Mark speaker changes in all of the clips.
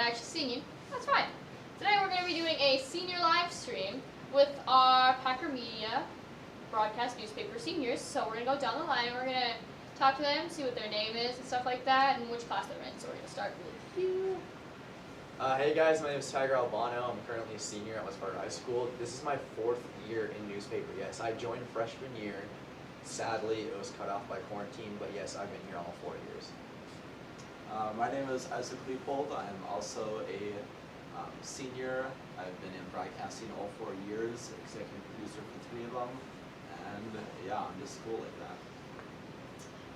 Speaker 1: actually seeing you, that's fine. Today we're going to be doing a senior live stream with our Packer Media broadcast newspaper seniors. So we're going to go down the line and we're going to talk to them, see what their name is and stuff like that, and which class they're in. So we're going to start with you.
Speaker 2: Hey guys, my name is Tiger Albano. I'm currently a senior at West Fargo High School. This is my 4th year in newspaper. Yes, I joined freshman year. Sadly, it was cut off by quarantine, but yes, I've been here all 4 years.
Speaker 3: My name is Isaac Leopold. I'm also a senior. I've been in broadcasting all 4 years, executive producer for 3 of them, and yeah, I'm just cool like that.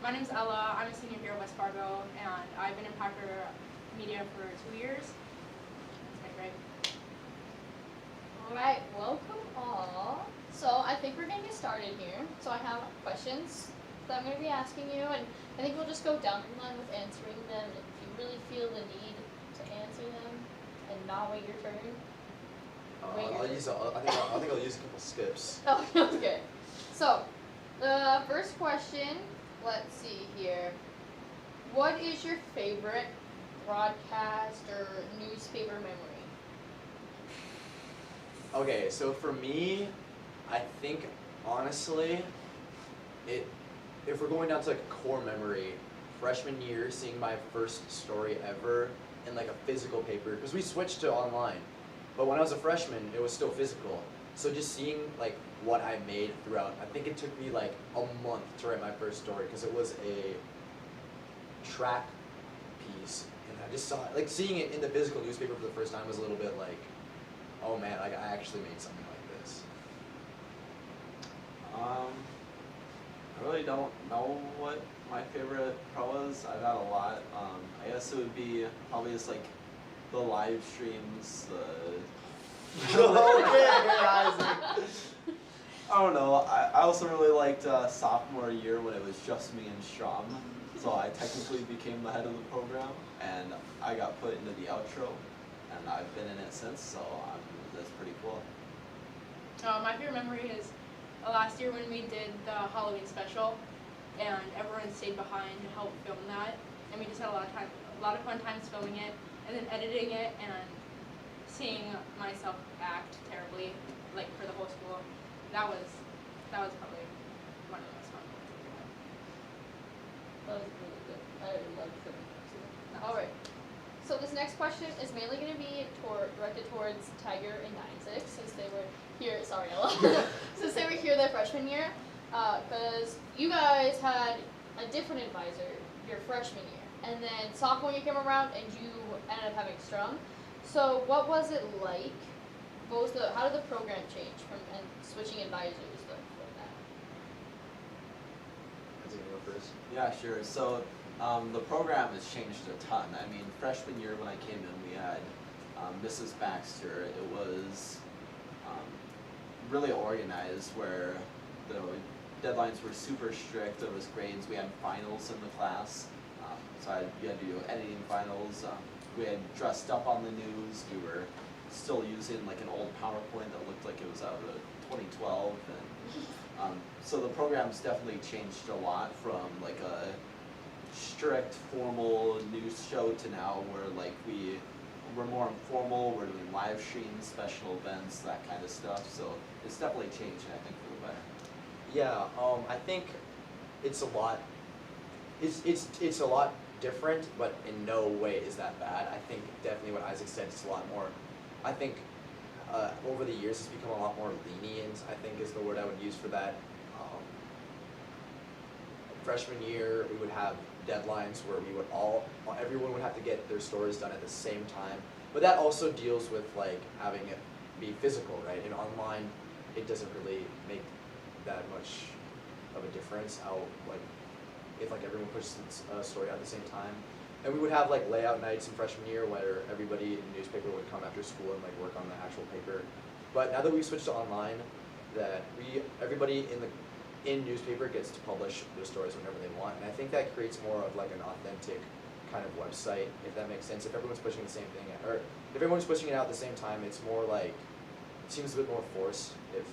Speaker 4: My name's Ella. I'm a senior here at West Fargo, and I've been in Packer Media for 2 years. That's my grade.
Speaker 1: Alright, welcome all. So I think we're going to get started here. So I have questions that I'm going to be asking you, and I think we'll just go down the line with answering them. And if you really feel the need to answer them and not wait your turn,
Speaker 2: I think I'll use a couple skips.
Speaker 1: Oh, okay. So the first question, let's see here. What is your favorite broadcast or newspaper memory?
Speaker 2: Okay, so for me, I think honestly, if we're going down to like a core memory, freshman year, seeing my first story ever in like a physical paper, because we switched to online, but when I was a freshman, it was still physical. So just seeing like what I made throughout, I think it took me like a month to write my first story because it was a track piece, and I just saw it, like seeing it in the physical newspaper for the first time was a little bit like, oh man, like I actually made something like this.
Speaker 3: I really don't know what my favorite pro is. I've had a lot. I guess it would be probably just like the live streams, I don't know. I also really liked sophomore year when it was just me and Strom. So I technically became the head of the program, and I got put into the outro, and I've been in it since. So that's pretty cool.
Speaker 4: My favorite memory is last year when we did the Halloween special, and everyone stayed behind to help film that, and we just had a lot of fun times filming it, and then editing it, and seeing myself act terribly, like for the whole school. That was probably one of the most fun ones.
Speaker 1: That was really good. I loved it. Alright. So this next question is mainly going to be directed towards Tiger and 9-6, since they were here, sorry Ella, since they were here their freshman year, because you guys had a different advisor your freshman year, and then sophomore year came around and you ended up having Strum. So what was it like? How did the program change from and switching advisors like that?
Speaker 2: I think I'll go first.
Speaker 3: Yeah, sure. So the program has changed a ton. I mean, freshman year when I came in, we had Mrs. Baxter. It was really organized, where the deadlines were super strict. There was grades. We had finals in the class, so you had to do editing finals. We had dressed up on the news. We were still using like an old PowerPoint that looked like it was out of 2012, and so the program's definitely changed a lot from like a strict formal news show to now where like we're more informal. We're doing live streams, special events, that kind of stuff. So it's definitely changed, I think, for the better.
Speaker 2: Yeah, I think it's a lot. It's a lot different, but in no way is that bad. I think definitely what Isaac said, it's a lot more. I think over the years it's become a lot more lenient, I think is the word I would use for that. Freshman year we would have deadlines where everyone would have to get their stories done at the same time, but that also deals with like having it be physical, right? And online it doesn't really make that much of a difference how like if like everyone pushes a story out at the same time. And we would have like layout nights in freshman year where everybody in the newspaper would come after school and like work on the actual paper. But now that we've switched to online, that everybody in newspaper gets to publish their stories whenever they want, and I think that creates more of like an authentic kind of website, if that makes sense. If everyone's pushing the same thing, or if everyone's pushing it out at the same time, it's more like, it seems a bit more forced. If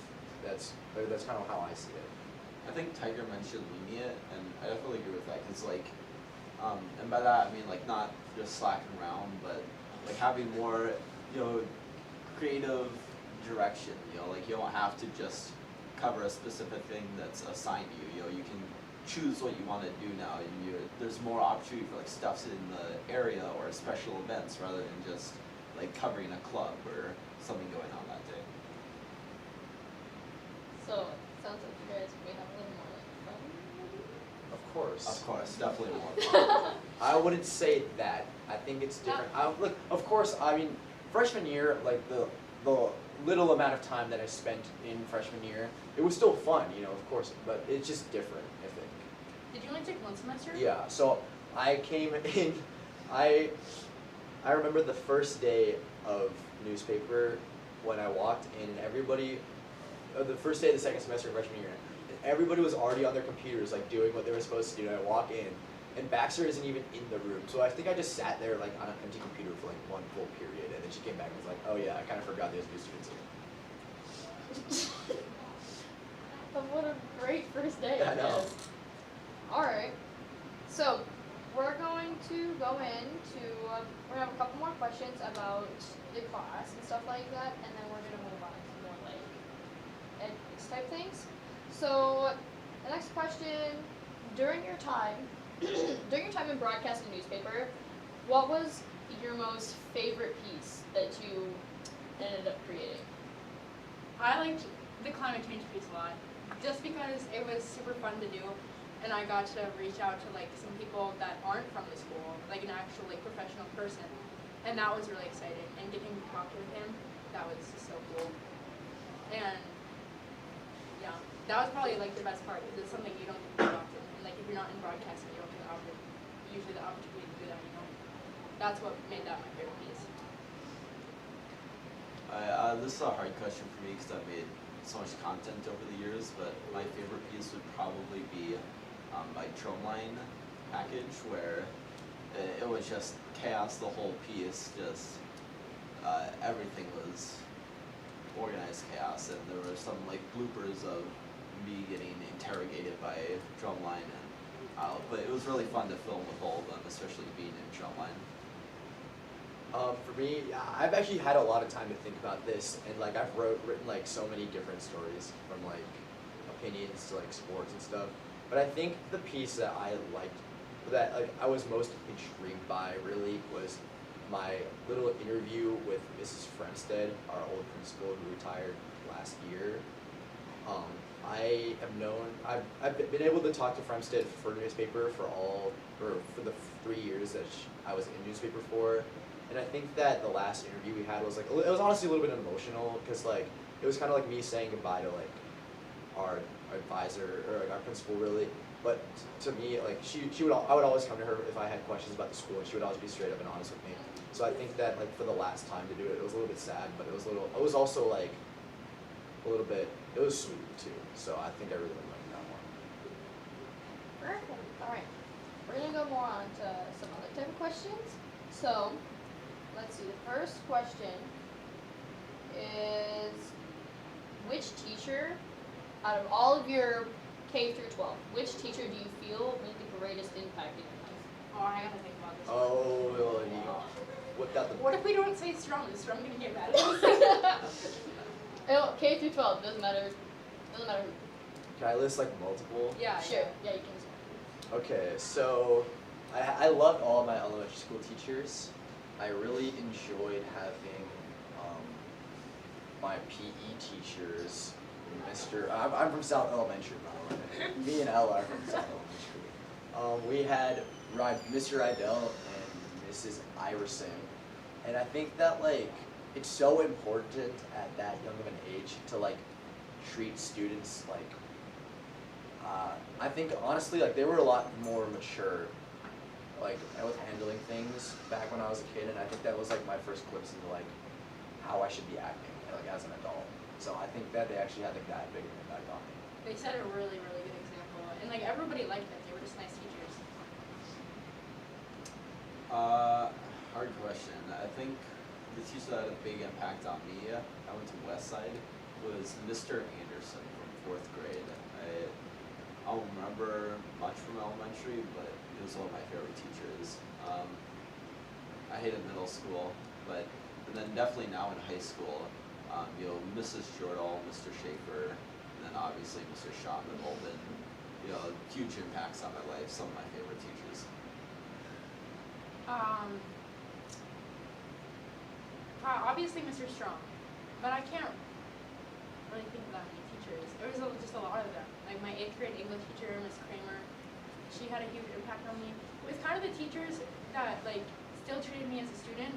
Speaker 2: that's kind of how I see it.
Speaker 3: I think Tiger mentioned lenient, and I definitely agree with that, because like, and by that I mean like not just slacking around, but like having more, creative direction, like you don't have to just cover a specific thing that's assigned to you, you can choose what you want to do now, and there's more opportunity for like stuffs in the area or special events rather than just like covering a club or something going on that day.
Speaker 1: So it sounds like you guys may have a little more like fun.
Speaker 2: Of course.
Speaker 3: Of course, definitely more.
Speaker 2: I wouldn't say that. I think it's different. Look, of course, I mean, freshman year, like the little amount of time that I spent in freshman year, it was still fun, of course, but it's just different, I think.
Speaker 4: Did you only take one semester?
Speaker 2: Yeah, so I came in, I remember the first day of newspaper when I walked in, and everybody, the first day of the second semester of freshman year, everybody was already on their computers, like doing what they were supposed to do, and I walk in, and Baxter isn't even in the room, so I think I just sat there like on an empty computer for like one full period, and then she came back and was like, oh yeah, I kind of forgot there's new students here.
Speaker 1: But what a great first day,
Speaker 2: I know.
Speaker 1: guess. Alright, so we're going to go into, we're going to have a couple more questions about the class and stuff like that, and then we're going to move on to more like ed type things. So the next question, during your time in broadcast and newspaper, what was your most favorite piece that you ended up creating?
Speaker 4: I liked the climate change piece a lot, just because it was super fun to do, and I got to reach out to like some people that aren't from the school, like an actual like professional person, and that was really exciting. And getting to talk with him, that was just so cool. And yeah, that was probably like the best part, because it's something you don't do often. And like if you're not in broadcasting, you don't get usually the opportunity to do that. That's what made that my favorite piece.
Speaker 3: This is a hard question for me because I've made so much content over the years, but my favorite piece would probably be my drumline package, where it was just chaos the whole piece, just everything was organized chaos, and there were some like bloopers of me getting interrogated by drumline, and but it was really fun to film with all of them, especially being in drumline.
Speaker 2: For me, I've actually had a lot of time to think about this, and like I've written like so many different stories, from like opinions to like sports and stuff. But I think the piece that I liked, that like I was most intrigued by, really was my little interview with Mrs. Fremstead, our old principal who retired last year. I've been able to talk to Fremstead for newspaper for the 3 years that I was in newspaper for. And I think that the last interview we had was like, it was honestly a little bit emotional, because like it was kind of like me saying goodbye to like our advisor, or like our principal, really. But to me, like I would always come to her if I had questions about the school, and she would always be straight up and honest with me. So I think that like for the last time to do it, it was a little bit sad, but it was also like it was sweet too. So I think I really liked that one.
Speaker 1: Perfect. Alright, we're going to go more on to some other type of questions. So, let's see, the first question is, which teacher, out of all of your K through 12, which teacher do you feel made the greatest impact in your life?
Speaker 4: Oh, I gotta think about this.
Speaker 2: Oh, well, you whipped out the.
Speaker 4: What if we don't say Strum? Is Strum gonna get mad at us?
Speaker 1: K through 12, doesn't matter who.
Speaker 2: Can I list like multiple?
Speaker 4: Yeah.
Speaker 1: Sure, yeah, you can.
Speaker 2: Okay, so I loved all of my elementary school teachers. I really enjoyed having my PE teachers. I'm from South Elementary, by the way. Me and Ella are from South Elementary. We had Mr. Rydell and Mrs. Iverson, and I think that like it's so important at that young of an age to like treat students like. I think honestly, like they were a lot more mature, like with handling things back when I was a kid, and I think that was like my first glimpse into like how I should be acting like as an adult. So I think that they actually had like that big of an impact on me.
Speaker 4: They set a really, really good example, and like everybody liked them. They were just nice teachers.
Speaker 3: Hard question. I think the teacher that had a big impact on me, I went to Westside, was Mr. Anderson from 4th grade. I don't remember much from elementary, but he was one of my favorite teachers. I hated middle school. and then definitely now in high school, Mrs. Jordal, Mr. Schaefer, and then obviously Mr. Shaw have all been, huge impacts on my life. Some of my favorite teachers.
Speaker 4: Obviously Mr. Strong, but I can't really think of that many teachers. There was just a lot of them. Like my 8th grade English teacher, Miss Kramer, she had a huge impact on me. It was kind of the teachers that like still treated me as a student,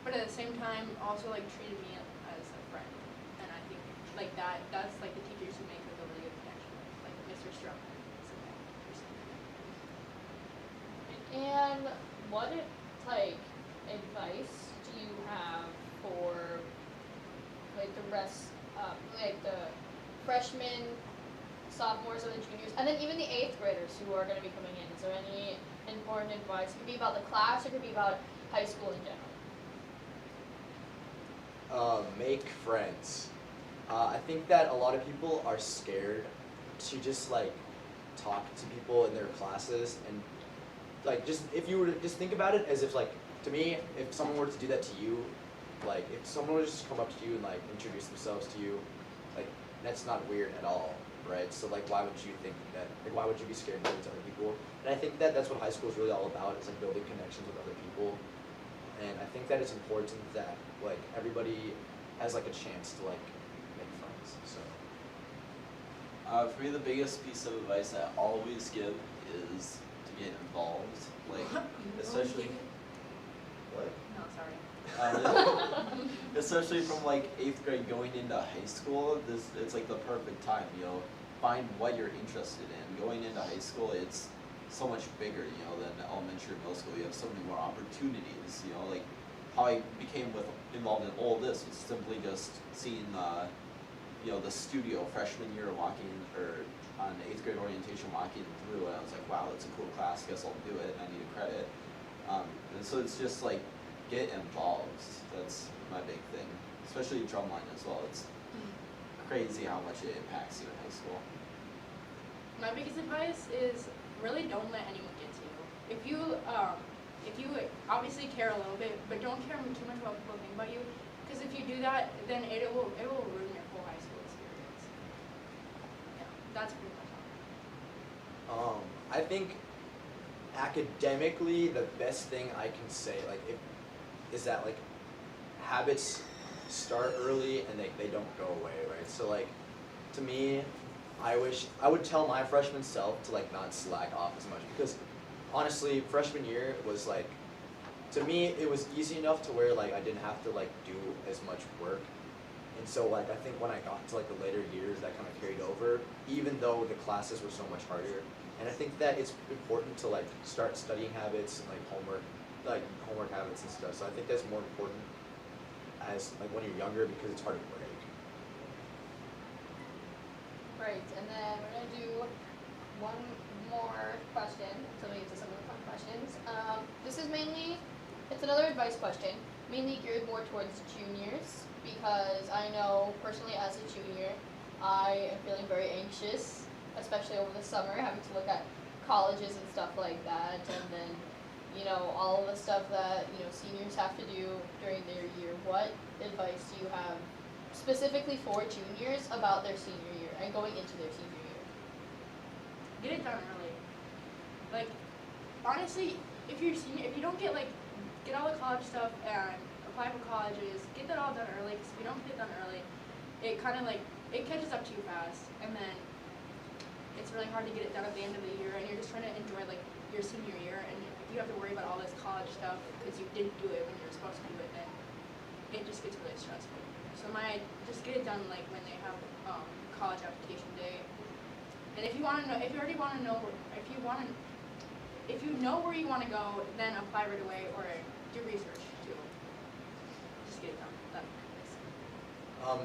Speaker 4: but at the same time also like treated me as a friend. And I think like that's like the teachers who make like a really good connection, like Mr. Strong.
Speaker 1: And what like advice do you have for like the rest, like the freshmen, sophomores, and the juniors, and then even the 8th graders who are going to be coming in? Is there any important advice? It could be about the class, or it could be about high school in general.
Speaker 2: Make friends. I think that a lot of people are scared to just like talk to people in their classes, and like just if you were to just think about it as if like, to me, if someone were to do that to you, like if someone were to just come up to you and like introduce themselves to you, like that's not weird at all, right? So like why would you think that, like why would you be scared to other people? And I think that that's what high school is really all about, is like building connections with other people. And I think that it's important that like everybody has like a chance to like make friends. So
Speaker 3: For me, the biggest piece of advice I always give is to get involved, like especially. What?
Speaker 4: No, sorry.
Speaker 3: Especially from like 8th grade going into high school, it's like the perfect time. Find what you're interested in. Going into high school, it's so much bigger, than elementary or middle school. You have so many more opportunities. Like how I became involved in all this was simply just seeing the studio freshman year walking, or on 8th grade orientation walking through, and I was like, wow, that's a cool class, guess I'll do it, and I need a credit. And so it's just like, get involved. That's my big thing, especially drumline as well. It's crazy how much it impacts you in high school.
Speaker 4: My biggest advice is really don't let anyone get to you. If you obviously care a little bit, but don't care too much about what people think about you, because if you do that, then it will ruin your whole high school experience. Yeah, that's pretty much all.
Speaker 2: I think academically the best thing I can say is that like habits start early and they don't go away, right? So like to me, I would tell my freshman self to like not slack off as much, because honestly freshman year was like, to me it was easy enough to where like I didn't have to like do as much work. And so like I think when I got to like the later years, that kind of carried over, even though the classes were so much harder. And I think that it's important to like start studying habits and like homework habits and stuff. So I think that's more important as like when you're younger, because it's hard to break.
Speaker 1: Right, and then we're gonna do one more question until we get to some of the fun questions. This is it's another advice question, mainly geared more towards juniors, because I know personally as a junior, I am feeling very anxious, especially over the summer, having to look at colleges and stuff like that, and then, all of the stuff that, seniors have to do during their year. What advice do you have specifically for juniors about their senior year and going into their senior year?
Speaker 4: Get it done early. Like, honestly, if you don't get all the college stuff and apply for colleges, get that all done early, because if you don't get it done early, it kind of it catches up to you fast, and then it's really hard to get it done at the end of the year, and you're just trying to enjoy your senior year, and if you have to worry about all this college stuff because you didn't do it when you were supposed to do it, then it just gets really stressful. So just get it done when they have college application day. And if you know where you want to go, then apply right away or do research too. Just get it done.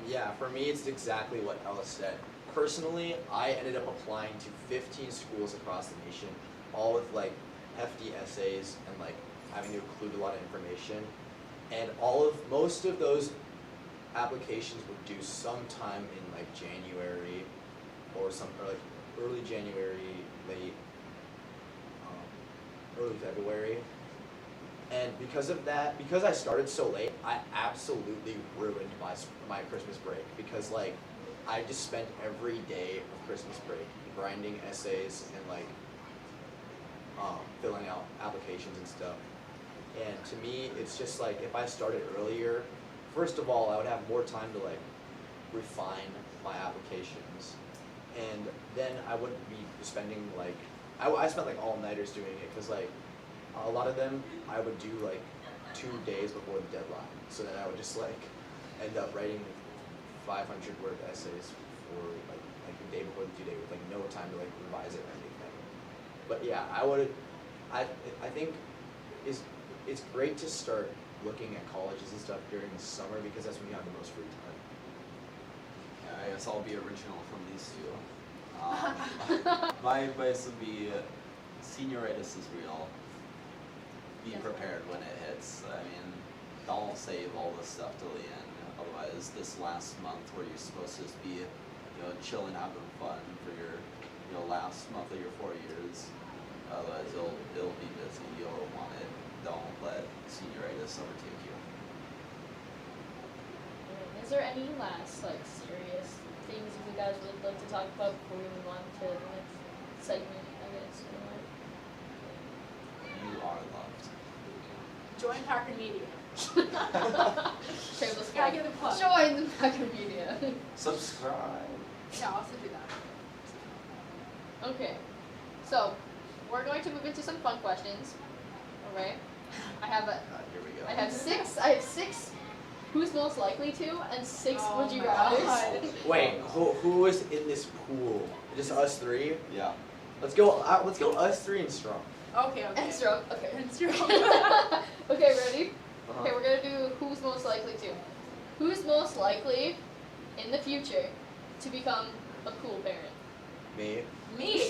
Speaker 2: Yeah, for me it's exactly what Ella said. Personally, I ended up applying to 15 schools across the nation, all with like hefty essays and like having to include a lot of information. And most of those applications were due sometime in like January or like early January, early February. And because of that, because I started so late, I absolutely ruined my Christmas break because like I just spent every day of Christmas break grinding essays and like filling out applications and stuff. And to me, it's just like if I started earlier, first of all, I would have more time to like refine my applications, and then I wouldn't be spending like I spent like all-nighters doing it because like a lot of them I would do like 2 days before the deadline, so then I would just like end up writing 500-word essays for like the day before the due date with like no time to like revise it or anything. But yeah, I think it's great to start looking at colleges and stuff during the summer because that's when you have the most free time.
Speaker 3: Yeah, I guess I'll be original from these two. My advice would be senioritis is real. Be prepared when it hits. I mean, don't save all this stuff till the end. Otherwise, this last month where you're supposed to just be, chilling, having fun for your, last month of your 4 years. Otherwise, it'll be busy. You'll want it. Don't let senioritis overtake you.
Speaker 1: Is there any last like serious things you guys would like to talk about before we move on to the next segment? I guess.
Speaker 3: You are loved.
Speaker 4: Join Packer Media.
Speaker 1: Shameless
Speaker 4: Gotta
Speaker 1: plug.
Speaker 4: get the plug.
Speaker 1: Join the Packer Media.
Speaker 3: Subscribe.
Speaker 4: Yeah, I'll also do that.
Speaker 1: Okay, so we're going to move into some fun questions. All right.
Speaker 3: Here we go.
Speaker 1: I have six. Who's most likely to, and 6
Speaker 4: Oh
Speaker 1: would you
Speaker 4: my
Speaker 1: rather?
Speaker 4: God.
Speaker 2: Wait, who is in this pool? Just us three?
Speaker 3: Yeah.
Speaker 2: Let's go us three and strong.
Speaker 4: Okay.
Speaker 1: And stroke. Okay.
Speaker 4: And stroke.
Speaker 1: Okay, ready?
Speaker 2: Uh-huh.
Speaker 1: Okay, we're gonna do who's most likely to. Who's most likely in the future to become a cool parent?
Speaker 2: Me.
Speaker 4: Me?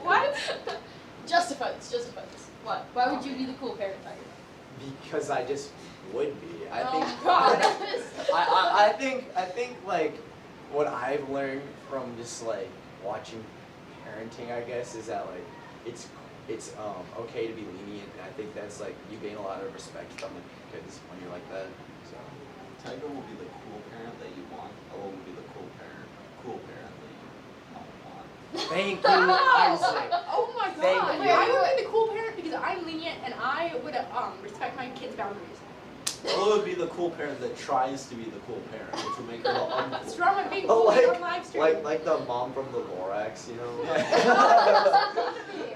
Speaker 4: What?
Speaker 1: Justify this. What? Why would you be the cool parent, Tiger?
Speaker 2: Because I just would be. I
Speaker 1: Oh,
Speaker 2: think.
Speaker 1: God.
Speaker 2: I think like what I've learned from just like watching parenting, I guess, is that like it's okay to be lenient, and I think that's like you gain a lot of respect from the kids when you're like that. So.
Speaker 3: Tiger will be the cool parent that you want. Ella will be the cool parent that you don't want.
Speaker 2: Thank you, Isaac.
Speaker 4: Oh my
Speaker 2: Thank
Speaker 4: God!
Speaker 2: you.
Speaker 4: I would be the cool parent because I'm lenient and I would respect my kids' boundaries.
Speaker 3: Ella would be the cool parent that tries to be the cool parent, which will make her the uncool.
Speaker 4: Strong and being
Speaker 2: Oh,
Speaker 4: cool
Speaker 2: like-
Speaker 4: on live stream.
Speaker 2: Like the mom from the Lorax, you know?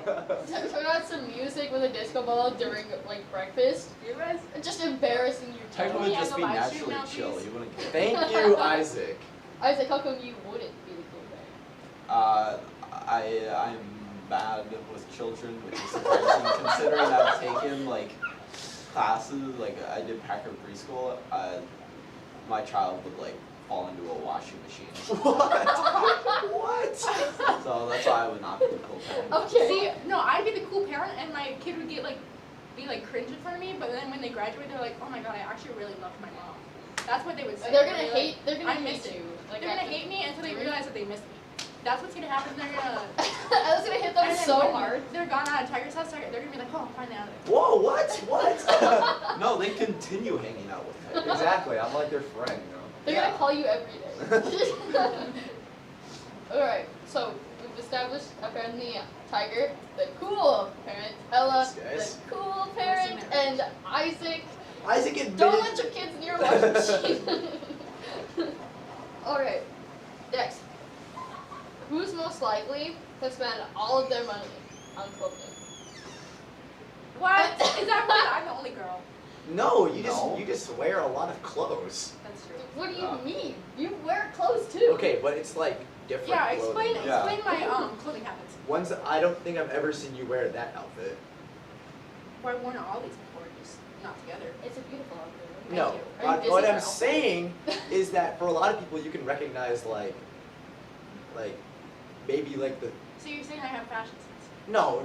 Speaker 1: Turn on some music with a disco ball during like breakfast.
Speaker 4: You guys?
Speaker 1: And just embarrassing your
Speaker 3: Tiger
Speaker 1: child.
Speaker 3: would
Speaker 4: Yeah,
Speaker 3: just
Speaker 4: the
Speaker 3: be
Speaker 4: live stream
Speaker 3: naturally
Speaker 4: now,
Speaker 3: chill.
Speaker 4: please.
Speaker 3: He wouldn't care.
Speaker 2: Thank you, Isaac.
Speaker 1: Isaac, how come you wouldn't be the cool parent?
Speaker 3: I'm bad with children, which is surprising considering I've taken like classes, like I did Packer preschool. My child would like fall into a washing machine.
Speaker 2: What?
Speaker 3: So that's why I would not be the cool parent.
Speaker 1: Okay.
Speaker 4: See, no, I'd be the cool parent, and my kid would get be cringe in front of me. But then when they graduate, they're like, oh my God, I actually really loved my mom. That's what they would say.
Speaker 1: They're gonna
Speaker 4: They're
Speaker 1: hate. They're
Speaker 4: I
Speaker 1: gonna
Speaker 4: miss
Speaker 1: hate
Speaker 4: you.
Speaker 1: you. Like,
Speaker 4: They're gonna
Speaker 1: after-
Speaker 4: hate me until they realize that they missed me. That's what's gonna happen. They're gonna.
Speaker 1: I was gonna hit them
Speaker 4: and then
Speaker 1: so
Speaker 4: when
Speaker 1: hard.
Speaker 4: They're gone out of Tiger's house. They're gonna be like, oh, I'm finally out of there.
Speaker 2: Whoa, what?
Speaker 3: No, they continue hanging out with Tiger.
Speaker 2: Exactly, I'm like their friend, you know?
Speaker 1: They're
Speaker 3: Yeah.
Speaker 1: gonna call you every day. Alright, so we've established apparently Tiger, the cool parent, Ella,
Speaker 2: Thanks,
Speaker 1: the
Speaker 2: guys.
Speaker 1: cool parent,
Speaker 4: Listener.
Speaker 1: and Isaac,
Speaker 2: Isaac admitted.
Speaker 1: don't let your kids near a washing machine. Alright, next. Who's most likely to spend all of their money on clothing?
Speaker 4: What? Is that right? I'm the only girl.
Speaker 2: No, you
Speaker 3: No.
Speaker 2: just wear a lot of clothes.
Speaker 4: That's true.
Speaker 1: What do you
Speaker 3: Yeah.
Speaker 1: mean? You wear clothes too.
Speaker 2: Okay, but it's like different
Speaker 4: Yeah,
Speaker 2: clothing.
Speaker 4: explain my clothing habits.
Speaker 2: Ones that I don't think I've ever seen you wear that outfit.
Speaker 4: Well, I've worn all these before, just not together.
Speaker 1: It's a beautiful outfit.
Speaker 4: Thank
Speaker 2: No,
Speaker 4: you.
Speaker 1: Are you
Speaker 2: what
Speaker 1: busy
Speaker 2: I'm
Speaker 1: or
Speaker 2: saying is that for a lot of people you can recognize like maybe like the
Speaker 4: So you're saying I have fashion sense?
Speaker 2: no.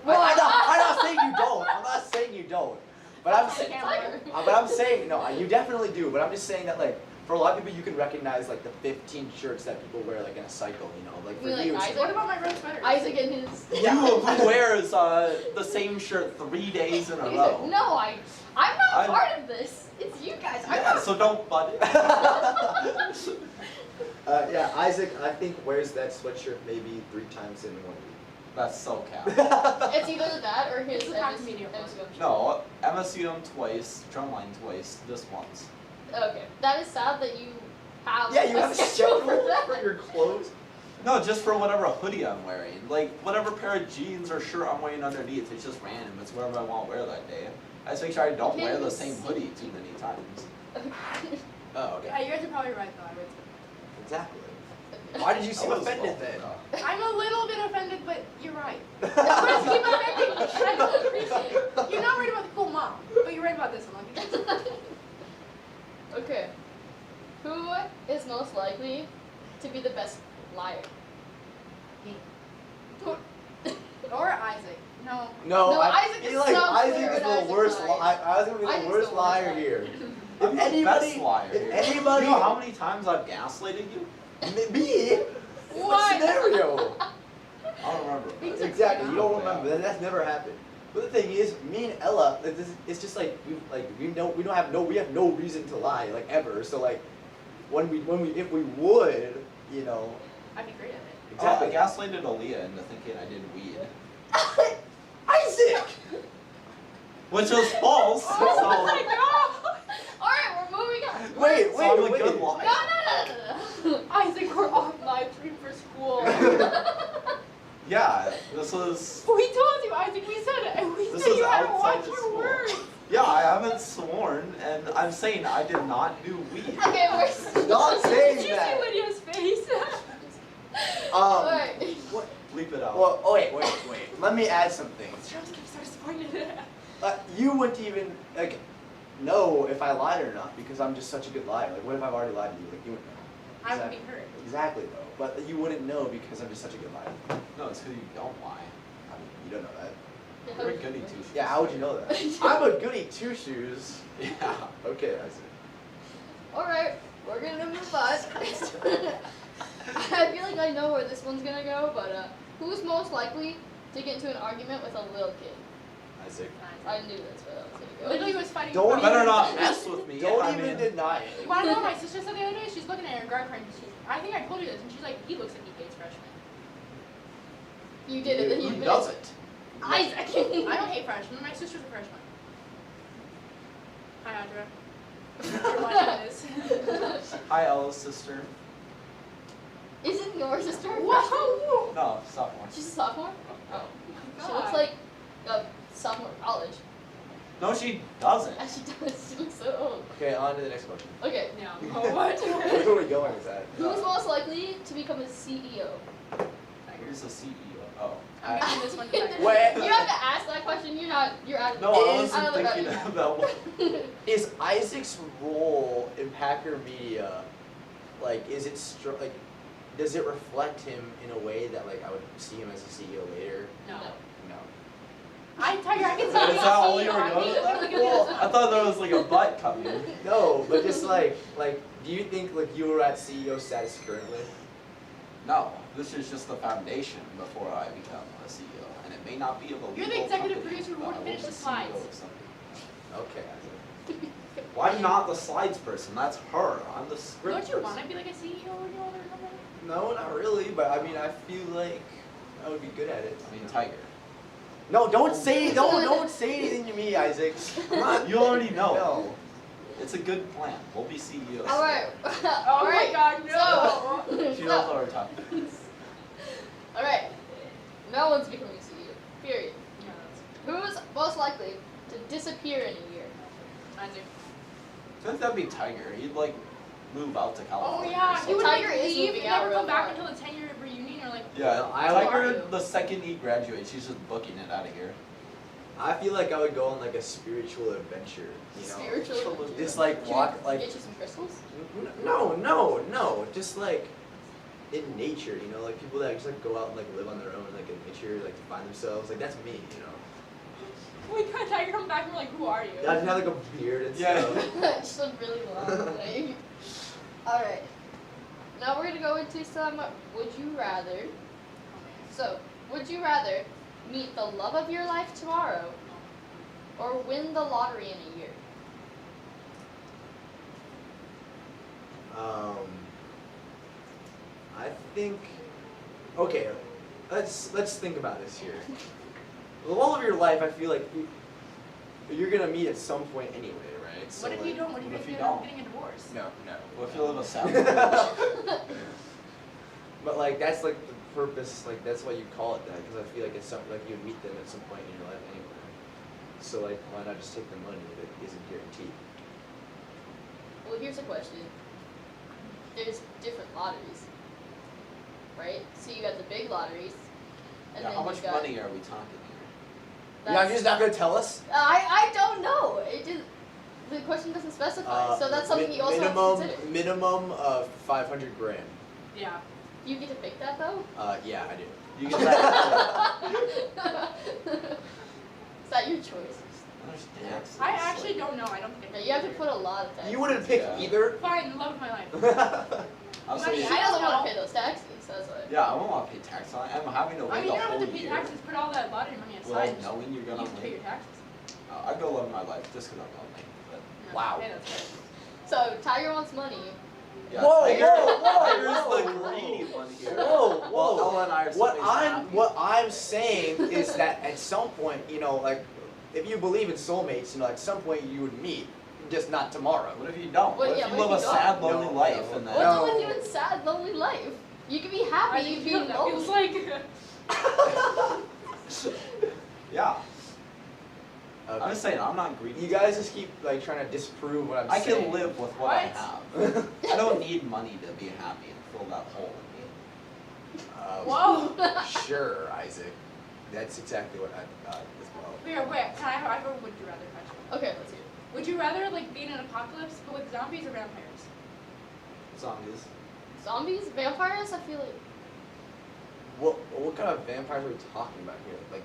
Speaker 1: Well,
Speaker 2: I'm not saying you don't. I'm not saying you don't. But I'm
Speaker 4: That's
Speaker 2: saying
Speaker 4: the camera.
Speaker 2: but I'm saying no, you definitely do. But I'm just saying that like for a lot of people, you can recognize like the 15 shirts that people wear like in a cycle. You know, like for
Speaker 1: You mean,
Speaker 2: you,
Speaker 1: like,
Speaker 2: it's
Speaker 1: Isaac?
Speaker 4: What about my red sweater?
Speaker 1: Isaac and his.
Speaker 3: You who wears the same shirt 3 days in a row.
Speaker 1: No, I'm not
Speaker 3: I'm-
Speaker 1: part of this. It's you guys. I'm
Speaker 3: Yeah,
Speaker 1: not.
Speaker 3: so don't butt it.
Speaker 2: yeah, Isaac, I think wears that sweatshirt maybe 3 times in 1 week.
Speaker 3: That's so cap.
Speaker 1: It's either that or his
Speaker 4: It's the tax medium one.
Speaker 1: MSU.
Speaker 3: No, MSUM twice, Drumline twice, this once.
Speaker 1: Okay, that is sad that you have.
Speaker 2: Yeah, you have a
Speaker 1: schedule
Speaker 2: schedule
Speaker 1: that.
Speaker 2: for your clothes.
Speaker 3: No, just for whatever hoodie I'm wearing. Like, whatever pair of jeans or shirt I'm wearing underneath, it's just random. It's whatever I want to wear that day. I just make sure I don't wear the same hoodie too many times.
Speaker 2: Oh,
Speaker 4: Yeah,
Speaker 2: okay.
Speaker 4: you guys are probably right though. I would.
Speaker 2: Exactly. Why did you seem
Speaker 3: I was
Speaker 2: offended
Speaker 3: wrong.
Speaker 2: then?
Speaker 4: I'm a little bit offended, but you're right. Let's keep offending me. I don't appreciate it. You're not right about the cool mom, but you're right about this one.
Speaker 1: Okay. Who is most likely to be the best liar?
Speaker 4: Or Isaac. No.
Speaker 1: No,
Speaker 2: I
Speaker 1: Isaac
Speaker 2: feel
Speaker 1: is
Speaker 2: like
Speaker 1: so
Speaker 2: Isaac
Speaker 1: clear
Speaker 2: is
Speaker 1: when
Speaker 2: the
Speaker 1: Isaac
Speaker 2: worst.
Speaker 1: lies.
Speaker 2: I was gonna be
Speaker 1: Isaac's
Speaker 2: the
Speaker 1: the
Speaker 2: worst
Speaker 1: worst
Speaker 2: liar
Speaker 1: liar.
Speaker 2: here.
Speaker 3: I'm
Speaker 2: If
Speaker 3: the
Speaker 2: anybody,
Speaker 3: best liar
Speaker 2: if
Speaker 3: here.
Speaker 2: anybody,
Speaker 3: You know how many times I've gaslighted you?
Speaker 2: me,
Speaker 1: What?
Speaker 2: what scenario?
Speaker 3: I don't remember.
Speaker 4: It's
Speaker 2: Exactly, you don't
Speaker 3: Yeah.
Speaker 2: remember. That's never happened. But the thing is, me and Ella, it's just like we have no reason to lie like ever. So like, if we would, you know,
Speaker 4: I'd be great at it.
Speaker 2: exactly.
Speaker 3: I gaslighted Aaliyah into thinking I did weed.
Speaker 2: Isaac.
Speaker 3: Which was false.
Speaker 1: Oh my
Speaker 3: so,
Speaker 1: god! Alright, we're moving on.
Speaker 2: Wait,
Speaker 3: so I'm a
Speaker 2: wait.
Speaker 3: good
Speaker 1: No,
Speaker 3: liar.
Speaker 1: no. Isaac, we're off live stream for school.
Speaker 3: Yeah, this was.
Speaker 4: We told you, Isaac. We said it. And we
Speaker 3: This
Speaker 4: said
Speaker 3: was
Speaker 4: you had to
Speaker 3: outside
Speaker 4: watch
Speaker 3: the
Speaker 4: your
Speaker 3: school.
Speaker 4: words.
Speaker 3: Yeah, I haven't sworn, and I'm saying I did not do weed.
Speaker 1: Okay, we're
Speaker 2: Not saying
Speaker 4: Did you
Speaker 2: that.
Speaker 4: see Lydia's face?
Speaker 1: Alright.
Speaker 2: What?
Speaker 3: Bleep it out.
Speaker 2: Well, oh wait. Let me add something.
Speaker 4: Charles keeps so disappointed.
Speaker 2: You wouldn't even like know if I lied or not because I'm just such a good liar. Like, what if I've already lied to you? Like, you wouldn't know.
Speaker 4: I would be hurt.
Speaker 2: Exactly though, but you wouldn't know because I'm just such a good liar.
Speaker 3: No, it's who you don't lie.
Speaker 2: I mean, you don't know that.
Speaker 3: You're a goody two shoes.
Speaker 2: Yeah, how would you know that? I'm a goody two shoes.
Speaker 3: Yeah.
Speaker 2: Okay, I see.
Speaker 1: Alright, we're gonna move on. I feel like I know where this one's gonna go, but who's most likely to get into an argument with a little kid?
Speaker 2: Isaac.
Speaker 1: I knew that's where that was gonna go.
Speaker 4: Literally was fighting.
Speaker 2: Don't
Speaker 4: with
Speaker 3: Better
Speaker 4: me.
Speaker 3: not mess with me.
Speaker 2: Don't
Speaker 3: I
Speaker 2: even
Speaker 3: mean,
Speaker 2: deny
Speaker 4: You
Speaker 2: it.
Speaker 4: wanna know what my sister said the other day? She's looking at her guard card and I think I told you this, and she's like, he looks like he hates freshmen.
Speaker 1: You did it, then you
Speaker 3: Who
Speaker 1: admitted.
Speaker 3: doesn't?
Speaker 1: Isaac.
Speaker 4: I don't hate freshmen. My sister's a freshman. Hi, Audra. You're watching this.
Speaker 3: Hi, Ella's sister.
Speaker 1: Isn't your sister? a
Speaker 4: Whoa!
Speaker 3: No, sophomore.
Speaker 1: She's a sophomore? Oh. She
Speaker 4: God.
Speaker 1: looks like a sophomore in college.
Speaker 3: No, she doesn't.
Speaker 1: Yeah, she does. She looks so old.
Speaker 2: Okay, on to the next question.
Speaker 1: Okay.
Speaker 4: No. What?
Speaker 2: Where are we going with that?
Speaker 1: Who's most likely to become a CEO?
Speaker 3: Here's the CEO. Oh.
Speaker 4: I'm giving this one to Tiger.
Speaker 2: Wait.
Speaker 1: You have to ask that question. You're out of
Speaker 3: No, I
Speaker 2: Is-
Speaker 3: wasn't thinking about what.
Speaker 2: Is Isaac's role in Packer Media, like, is it like, does it reflect him in a way that like I would see him as a CEO later?
Speaker 4: No.
Speaker 1: No.
Speaker 2: No.
Speaker 4: Tiger, I can see
Speaker 3: Is
Speaker 4: you
Speaker 3: that all you were
Speaker 4: on
Speaker 3: going
Speaker 4: me.
Speaker 3: with that?
Speaker 4: Look at this.
Speaker 3: I thought there was like a butt coming.
Speaker 2: No, but just like, do you think like you were at CEO status currently?
Speaker 3: No, this is just the foundation before I become a CEO, and it may not be of a
Speaker 4: You're the
Speaker 3: legal
Speaker 4: executive
Speaker 3: company,
Speaker 4: producer who
Speaker 3: but
Speaker 4: won't
Speaker 3: I will
Speaker 4: finish
Speaker 3: be
Speaker 4: the
Speaker 3: CEO
Speaker 4: slides.
Speaker 3: of something.
Speaker 2: Okay, Isaac.
Speaker 3: Well, I'm not the slides person. That's her. I'm the script
Speaker 4: Don't you
Speaker 3: person.
Speaker 4: want to be like a CEO when you're older?
Speaker 2: No, not really, but I mean, I feel like I would be good at it.
Speaker 3: I mean, Tiger.
Speaker 2: No, don't say say anything to me, Isaac. I'm not.
Speaker 3: You already know.
Speaker 2: No.
Speaker 3: It's a good plan. We'll be CEOs.
Speaker 1: Alright.
Speaker 4: Oh my God, no.
Speaker 1: So,
Speaker 3: She knows what we're talking.
Speaker 1: Alright. No one's becoming CEO. Period. Who's most likely to disappear in a year?
Speaker 4: Isaac.
Speaker 3: I think that'd be Tiger. He'd like move out to
Speaker 4: Oh
Speaker 3: California. or
Speaker 4: yeah, he
Speaker 3: something.
Speaker 4: would
Speaker 1: Tiger
Speaker 4: like
Speaker 1: is
Speaker 4: leave
Speaker 1: moving
Speaker 4: and
Speaker 1: out
Speaker 4: never
Speaker 1: real
Speaker 4: come back
Speaker 1: far.
Speaker 4: until the 10-year reunion or like.
Speaker 3: Yeah,
Speaker 2: I would-
Speaker 3: Tiger. The second he graduates, she's just booking it out of here.
Speaker 2: I feel like I would go on like a spiritual adventure, you know.
Speaker 1: Spiritual adventure.
Speaker 2: Just like
Speaker 1: Can
Speaker 2: walk
Speaker 1: we
Speaker 2: like
Speaker 1: get you some crystals?
Speaker 2: no, just like in nature, you know, like people that just like go out and like live on their own, like in nature, like to find themselves. Like that's me, you know.
Speaker 4: We got Tiger come back and we're like, who are you?
Speaker 2: I just have like a beard and
Speaker 3: Yeah.
Speaker 2: stuff.
Speaker 1: Just look really long. Like. Alright. Now we're gonna go into some would you rather. So, would you rather meet the love of your life tomorrow or win the lottery in a year?
Speaker 2: I think. Okay, let's think about this here. The love of your life, I feel like you're gonna meet at some point anyway, right? So
Speaker 4: What if you
Speaker 2: like-
Speaker 4: don't? What if
Speaker 3: what if
Speaker 4: you
Speaker 3: you
Speaker 4: end up
Speaker 3: don't?
Speaker 4: getting a divorce?
Speaker 2: No, no.
Speaker 3: What if you live a sad
Speaker 2: But like that's like the purpose, like that's why you call it that, because I feel like it's something like you meet them at some point in your life anyway. So like, why not just take the money that isn't guaranteed?
Speaker 1: Well, here's a question. There's different lotteries, right? So you got the big lotteries, and
Speaker 3: Yeah,
Speaker 1: then
Speaker 3: how
Speaker 1: you
Speaker 3: much
Speaker 1: got.
Speaker 3: money are we talking here?
Speaker 2: You're
Speaker 1: That's-
Speaker 2: just not gonna tell us?
Speaker 1: I don't know. It did. The question doesn't specify, so that's something you also
Speaker 2: minimum,
Speaker 1: have to consider.
Speaker 2: Minimum of 500 grand.
Speaker 4: Yeah.
Speaker 1: You get to pick that though.
Speaker 2: Yeah, I do.
Speaker 3: You get that.
Speaker 1: Is that your choice?
Speaker 3: There's taxes,
Speaker 4: I actually
Speaker 3: like-
Speaker 4: don't know. I don't think I
Speaker 1: Yeah, you have to put a lot of taxes.
Speaker 2: You wouldn't pick
Speaker 3: Yeah.
Speaker 2: either.
Speaker 4: Fine, the love of my life.
Speaker 3: I'll
Speaker 4: Money,
Speaker 3: say,
Speaker 1: She
Speaker 4: I
Speaker 1: doesn't
Speaker 4: don't
Speaker 1: want
Speaker 4: know.
Speaker 1: to pay those taxes. That's why.
Speaker 3: yeah, I won't want to pay tax on it. I'm having to wait
Speaker 4: I mean,
Speaker 3: the
Speaker 4: you don't
Speaker 3: whole
Speaker 4: have to pay
Speaker 3: year.
Speaker 4: taxes. Put all that lottery money
Speaker 3: Well,
Speaker 4: aside.
Speaker 3: knowing you're
Speaker 4: You
Speaker 3: gonna
Speaker 4: have to pay your
Speaker 3: win.
Speaker 4: taxes.
Speaker 3: I'd go live my life just because I'm lonely. But
Speaker 4: No,
Speaker 2: Wow.
Speaker 4: okay, that's fair.
Speaker 1: So Tiger wants money.
Speaker 3: yeah,
Speaker 2: Whoa,
Speaker 3: Tiger,
Speaker 2: whoa, whoa,
Speaker 3: Tiger's
Speaker 2: whoa,
Speaker 3: the
Speaker 2: whoa.
Speaker 3: greedy one here.
Speaker 2: Whoa, whoa.
Speaker 3: Well, Ella and I are
Speaker 2: What I'm saying is that at some point, you know, like if you believe in soulmates, you know, at some point you would meet, just not tomorrow.
Speaker 3: What if you don't?
Speaker 1: What-
Speaker 3: What
Speaker 1: yeah,
Speaker 3: if you
Speaker 1: what
Speaker 3: live
Speaker 1: if
Speaker 3: a
Speaker 1: you don't?
Speaker 3: sad, lonely
Speaker 2: No,
Speaker 3: life
Speaker 2: no.
Speaker 3: and then?
Speaker 1: What's
Speaker 2: No.
Speaker 1: with you in sad, lonely life? You can be
Speaker 4: I
Speaker 1: happy,
Speaker 4: think
Speaker 1: you
Speaker 4: you know
Speaker 1: can be
Speaker 4: what that feels
Speaker 1: lonely.
Speaker 4: like.
Speaker 3: Yeah,
Speaker 2: Okay.
Speaker 3: I'm just saying I'm not greedy.
Speaker 2: You guys just keep like trying to disprove what I'm
Speaker 3: I
Speaker 2: saying.
Speaker 3: can live with what I
Speaker 4: What?
Speaker 3: have. I don't need money to be happy and fill that hole in me.
Speaker 4: Whoa.
Speaker 2: Sure, Isaac. That's exactly what I thought as well.
Speaker 4: Wait. Can I have a would you rather question?
Speaker 1: Okay, let's hear it.
Speaker 4: Would you rather like be in an apocalypse but with zombies or vampires?
Speaker 3: Zombies.
Speaker 1: Zombies? Vampires? I feel like.
Speaker 2: What kind of vampires are we talking about here? Like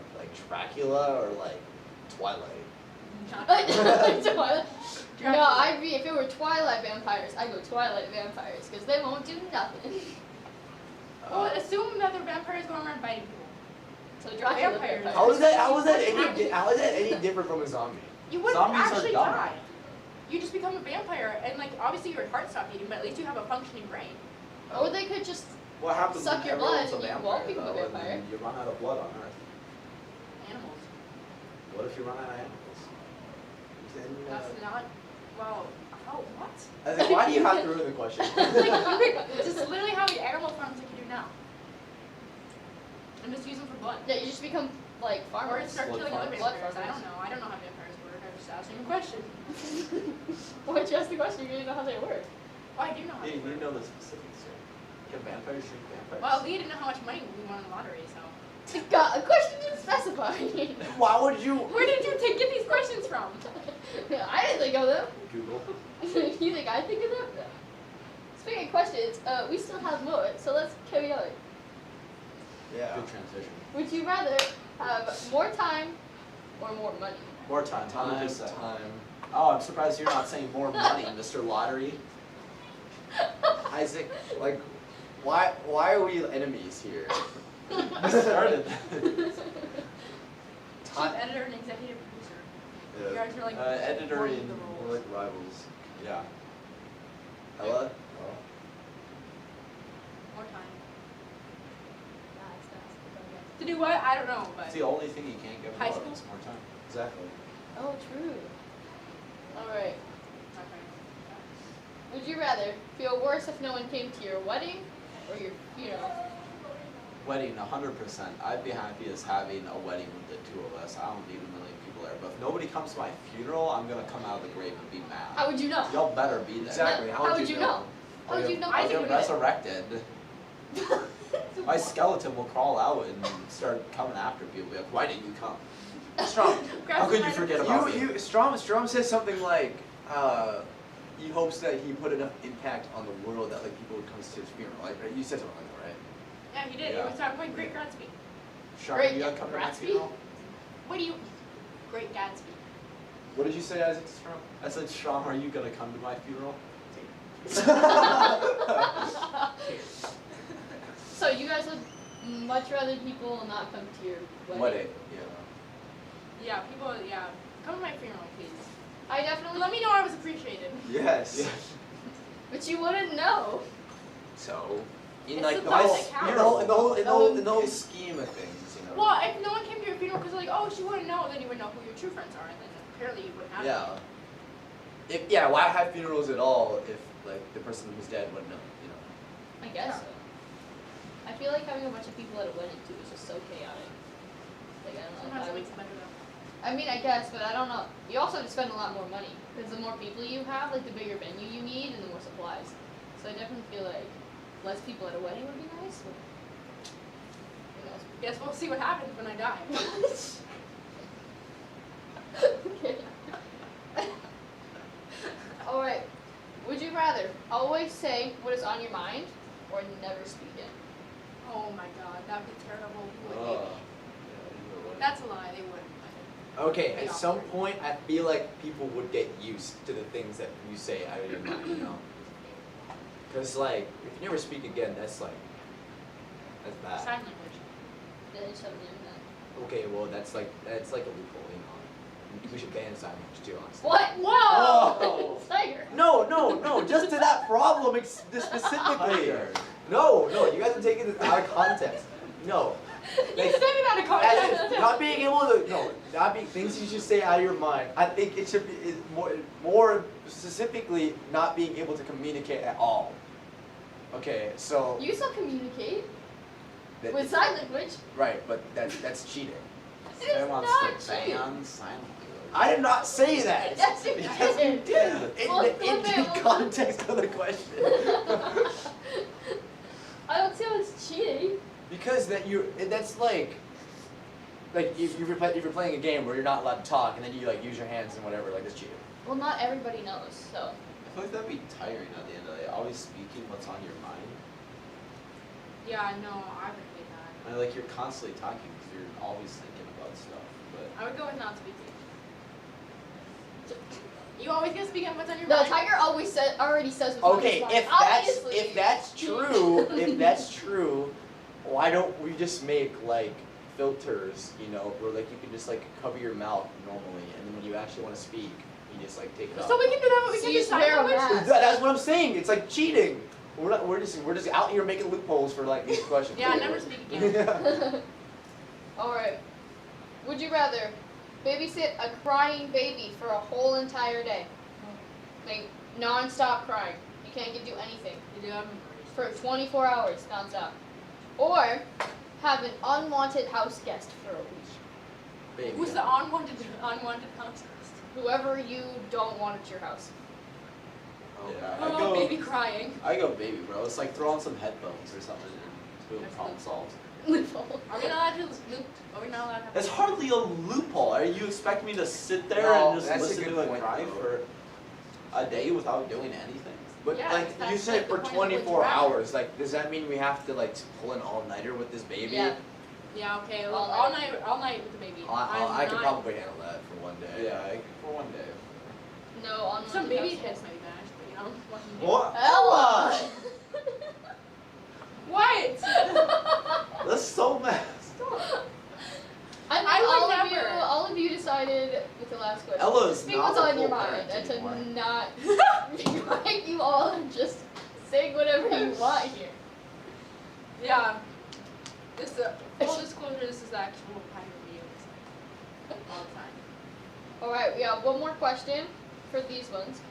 Speaker 2: Dracula or like Twilight?
Speaker 1: Twilight. No,
Speaker 4: Dracula.
Speaker 1: I'd be, if it were Twilight vampires, I'd go Twilight vampires, because they won't do nothing.
Speaker 4: Well, assume that they're vampires going around biting people.
Speaker 1: So Dracula
Speaker 4: Vampires.
Speaker 1: vampires.
Speaker 2: How is that
Speaker 4: Actually-
Speaker 2: any different from a zombie?
Speaker 4: You wouldn't
Speaker 3: Zombies are
Speaker 4: actually
Speaker 3: dumb.
Speaker 4: die. You just become a vampire, and like obviously your heart stopped beating, but at least you have a functioning brain.
Speaker 1: Or they could just,
Speaker 3: What happens
Speaker 1: Suck
Speaker 3: when
Speaker 1: your
Speaker 3: everyone's
Speaker 1: blood
Speaker 3: a
Speaker 1: and you
Speaker 3: vampire,
Speaker 1: won't become a
Speaker 3: though, and
Speaker 1: vampire.
Speaker 3: then you run out of blood on Earth?
Speaker 4: Animals.
Speaker 3: What if you run out of animals?
Speaker 2: Then,
Speaker 4: That's not. Well. Oh, what?
Speaker 2: I was like, why do you have to ruin the question?
Speaker 4: Like, just literally how animal farms like you do now. And just use them for blood.
Speaker 1: yeah, you just become like
Speaker 4: Or
Speaker 1: farmers.
Speaker 4: start
Speaker 3: Blood
Speaker 4: killing other
Speaker 3: farms.
Speaker 4: vampires. I don't know. I don't know how vampires work. I'm just asking a question.
Speaker 1: Why'd you ask the question? You didn't know how they work.
Speaker 4: Well, I do know how
Speaker 3: Hey,
Speaker 4: they
Speaker 3: you
Speaker 4: work.
Speaker 3: know the specifics here. Can vampires drink vampires?
Speaker 4: Well, we didn't know how much money we won in the lottery, so.
Speaker 1: God, a question didn't specify.
Speaker 2: Why would you?
Speaker 4: Where did you get these questions from?
Speaker 1: I didn't think of them.
Speaker 3: Google.
Speaker 1: You think I think of them? No. Speaking of questions, we still have more, so let's carry on.
Speaker 2: Yeah.
Speaker 3: Good transition.
Speaker 1: Would you rather have more time or more money?
Speaker 3: More time.
Speaker 2: Time.
Speaker 3: 100%. Oh, I'm surprised you're not saying more money, Mr. Lottery.
Speaker 2: Isaac, like, why are we enemies here?
Speaker 3: You started.
Speaker 4: Chief editor and executive producer. You guys are like
Speaker 3: Editor
Speaker 4: running
Speaker 3: in
Speaker 4: the
Speaker 2: We're
Speaker 4: roles.
Speaker 2: like rivals.
Speaker 3: Yeah.
Speaker 2: Ella?
Speaker 4: More time. To do what? I don't know, but
Speaker 3: It's the only thing you can't give
Speaker 4: High
Speaker 3: more
Speaker 4: school?
Speaker 3: is more time.
Speaker 2: Exactly.
Speaker 1: Oh, true. Alright.
Speaker 4: okay.
Speaker 1: Would you rather feel worse if no one came to your wedding or your funeral?
Speaker 3: Wedding, 100%. I'd be happy as having a wedding with the two of us. I don't need a million people there. But if nobody comes to my funeral, I'm gonna come out of the grave and be mad.
Speaker 1: How would you know?
Speaker 3: Y'all better be there.
Speaker 2: Exactly.
Speaker 1: How would you know? How would you know?
Speaker 3: I'll
Speaker 4: I
Speaker 3: get
Speaker 4: think
Speaker 3: resurrected. My skeleton will crawl out and start coming after people. Be like, why didn't you come?
Speaker 2: Strom.
Speaker 3: How could you forget about me?
Speaker 2: Strom says something like, he hopes that he put enough impact on the world that like people would come to his funeral. Like you said something like that, right?
Speaker 4: Yeah, he did.
Speaker 3: Yeah.
Speaker 4: He was talking about Great Gatsby.
Speaker 3: Sean,
Speaker 1: Great
Speaker 3: you gotta come to my
Speaker 1: Gatsby?
Speaker 3: funeral?
Speaker 4: What do you? Great Gatsby.
Speaker 2: What did you say, Isaac? Strom?
Speaker 3: I said, Sean, are you gonna come to my funeral?
Speaker 1: So you guys would much rather people not come to your wedding?
Speaker 2: Wedding,
Speaker 4: Yeah, people. Yeah, come to my funeral, please.
Speaker 1: I definitely.
Speaker 4: Let me know I was appreciated.
Speaker 5: Yes.
Speaker 1: But you wouldn't know.
Speaker 5: So, in
Speaker 4: It's
Speaker 5: like
Speaker 4: the
Speaker 5: the
Speaker 4: thought
Speaker 5: whole,
Speaker 4: that counts.
Speaker 5: in the whole scheme of things, you know.
Speaker 4: Well, if no one came to your funeral because like, oh, she wouldn't know, then you would know who your true friends are, and then apparently you wouldn't have.
Speaker 2: Yeah. Why have funerals at all if like the person who's dead wouldn't know? You know.
Speaker 1: I guess so. I feel like having a bunch of people at a wedding too is just so chaotic. Like I don't know.
Speaker 4: Sometimes
Speaker 1: if I
Speaker 4: it
Speaker 1: would-
Speaker 4: makes it better though.
Speaker 1: I mean, I guess, but I don't know. You also have to spend a lot more money because the more people you have, like the bigger venue you need, and the more supplies. So I definitely feel like less people at a wedding would be nice. But who knows?
Speaker 4: Guess we'll see what happens when I die.
Speaker 1: Okay. All right. Would you rather always say what is on your mind or never speak it?
Speaker 4: Oh my god, that'd be terrible. Who would
Speaker 2: Uh,
Speaker 4: hate me? That's a lie. They wouldn't.
Speaker 2: Okay,
Speaker 4: Be
Speaker 2: at some
Speaker 4: awkward.
Speaker 2: point, I feel like people would get used to the things that you say out of your mind, you know? Because, like, if you never speak again, that's like, that's bad.
Speaker 4: Sign language.
Speaker 1: Then it's something like that.
Speaker 2: Okay, well, that's like a loophole, you know? We should ban sign language too, honestly.
Speaker 1: What?
Speaker 5: Whoa!
Speaker 1: Tiger.
Speaker 2: No, just to that problem specifically. No, you guys are taking this out of context. No.
Speaker 4: You said it out of
Speaker 2: As
Speaker 4: context.
Speaker 2: in, not being able to, not being things you should say out of your mind. I think it should be more specifically not being able to communicate at all. Okay, so
Speaker 1: You still communicate
Speaker 2: that-
Speaker 1: with sign language.
Speaker 2: right, but that's cheating.
Speaker 1: It
Speaker 3: They
Speaker 1: is
Speaker 3: wants
Speaker 1: not
Speaker 3: to
Speaker 1: cheating.
Speaker 3: ban sign language.
Speaker 2: I did not say that.
Speaker 1: Yes, you
Speaker 2: Yes, you
Speaker 1: did.
Speaker 2: did.
Speaker 1: Well,
Speaker 2: In
Speaker 1: flip
Speaker 2: the
Speaker 1: it.
Speaker 2: context of the question.
Speaker 1: I don't see how it's cheating.
Speaker 2: Because that's like if you're playing a game where you're not allowed to talk and then you like use your hands and whatever, like that's cheating.
Speaker 1: Well, not everybody knows, so.
Speaker 3: I feel like that'd be tiring at the end of the day. Always speaking what's on your mind.
Speaker 4: Yeah, no, I would hate that.
Speaker 3: I mean, like you're constantly talking because you're always thinking about stuff. But
Speaker 4: I would go with not speaking. You always gonna speak up what's on your
Speaker 1: No,
Speaker 4: mind.
Speaker 1: Tiger already says what's on
Speaker 2: Okay,
Speaker 1: his mind.
Speaker 2: if
Speaker 1: Obviously.
Speaker 2: that's true, why don't we just make like filters, you know, where like you can just like cover your mouth normally, and then when you actually want to speak, you just like take it off.
Speaker 4: So we can do that, but we
Speaker 1: So
Speaker 4: can
Speaker 1: you
Speaker 4: do sign
Speaker 1: wear a
Speaker 4: language.
Speaker 1: mask.
Speaker 2: That's what I'm saying. It's like cheating. We're just out here making loopholes for like these questions.
Speaker 4: Yeah, never speak again.
Speaker 1: Alright. Would you rather babysit a crying baby for a whole entire day? Like, non-stop crying. You can't do anything.
Speaker 4: You do have memories.
Speaker 1: For 24 hours, non-stop. Or have an unwanted house guest for a week.
Speaker 2: Baby.
Speaker 4: Who's the unwanted house guest?
Speaker 1: Whoever you don't want at your house.
Speaker 3: yeah,
Speaker 4: Oh, baby crying.
Speaker 3: I go baby, bro. It's like throw on some headphones or something and boom,
Speaker 4: That's
Speaker 3: problem
Speaker 4: the-
Speaker 3: solved.
Speaker 1: Loophole.
Speaker 4: Are we not allowed to loop? Are we not allowed to have
Speaker 3: That's hardly a loophole. Are you expecting me to sit there
Speaker 2: No,
Speaker 3: and just
Speaker 2: that's a
Speaker 3: listen
Speaker 2: good
Speaker 3: to a
Speaker 2: point,
Speaker 3: cry
Speaker 2: though.
Speaker 3: for a day without doing anything?
Speaker 2: But
Speaker 4: Yeah,
Speaker 2: like
Speaker 4: that's
Speaker 2: you said,
Speaker 4: like the
Speaker 2: for
Speaker 4: point of what
Speaker 2: 24
Speaker 4: you're at.
Speaker 2: hours, like does that mean we have to like pull an all-nighter with this baby?
Speaker 1: Yeah.
Speaker 4: Yeah, okay.
Speaker 1: All
Speaker 4: All
Speaker 1: night.
Speaker 4: night with the baby.
Speaker 2: I could
Speaker 4: I'm not-
Speaker 2: probably handle that for one day.
Speaker 3: Yeah, for one day.
Speaker 1: No, unwanted
Speaker 4: Some baby
Speaker 1: house
Speaker 4: hits
Speaker 1: guest.
Speaker 4: might be bad, but you know. What? can you do?
Speaker 3: What?
Speaker 1: Ella!
Speaker 4: What?
Speaker 3: That's so messed up.
Speaker 1: I think
Speaker 4: I would never.
Speaker 1: all of you decided with the last question.
Speaker 3: Ella's
Speaker 1: Speak
Speaker 3: not
Speaker 1: what's
Speaker 3: a
Speaker 1: on your
Speaker 3: full
Speaker 1: mind.
Speaker 3: parent
Speaker 1: And to
Speaker 3: anymore.
Speaker 1: not like you all are just saying whatever you want here.
Speaker 4: Yeah. This full disclosure. This is the actual private video. All the time.
Speaker 1: Alright, we have one more question for these ones.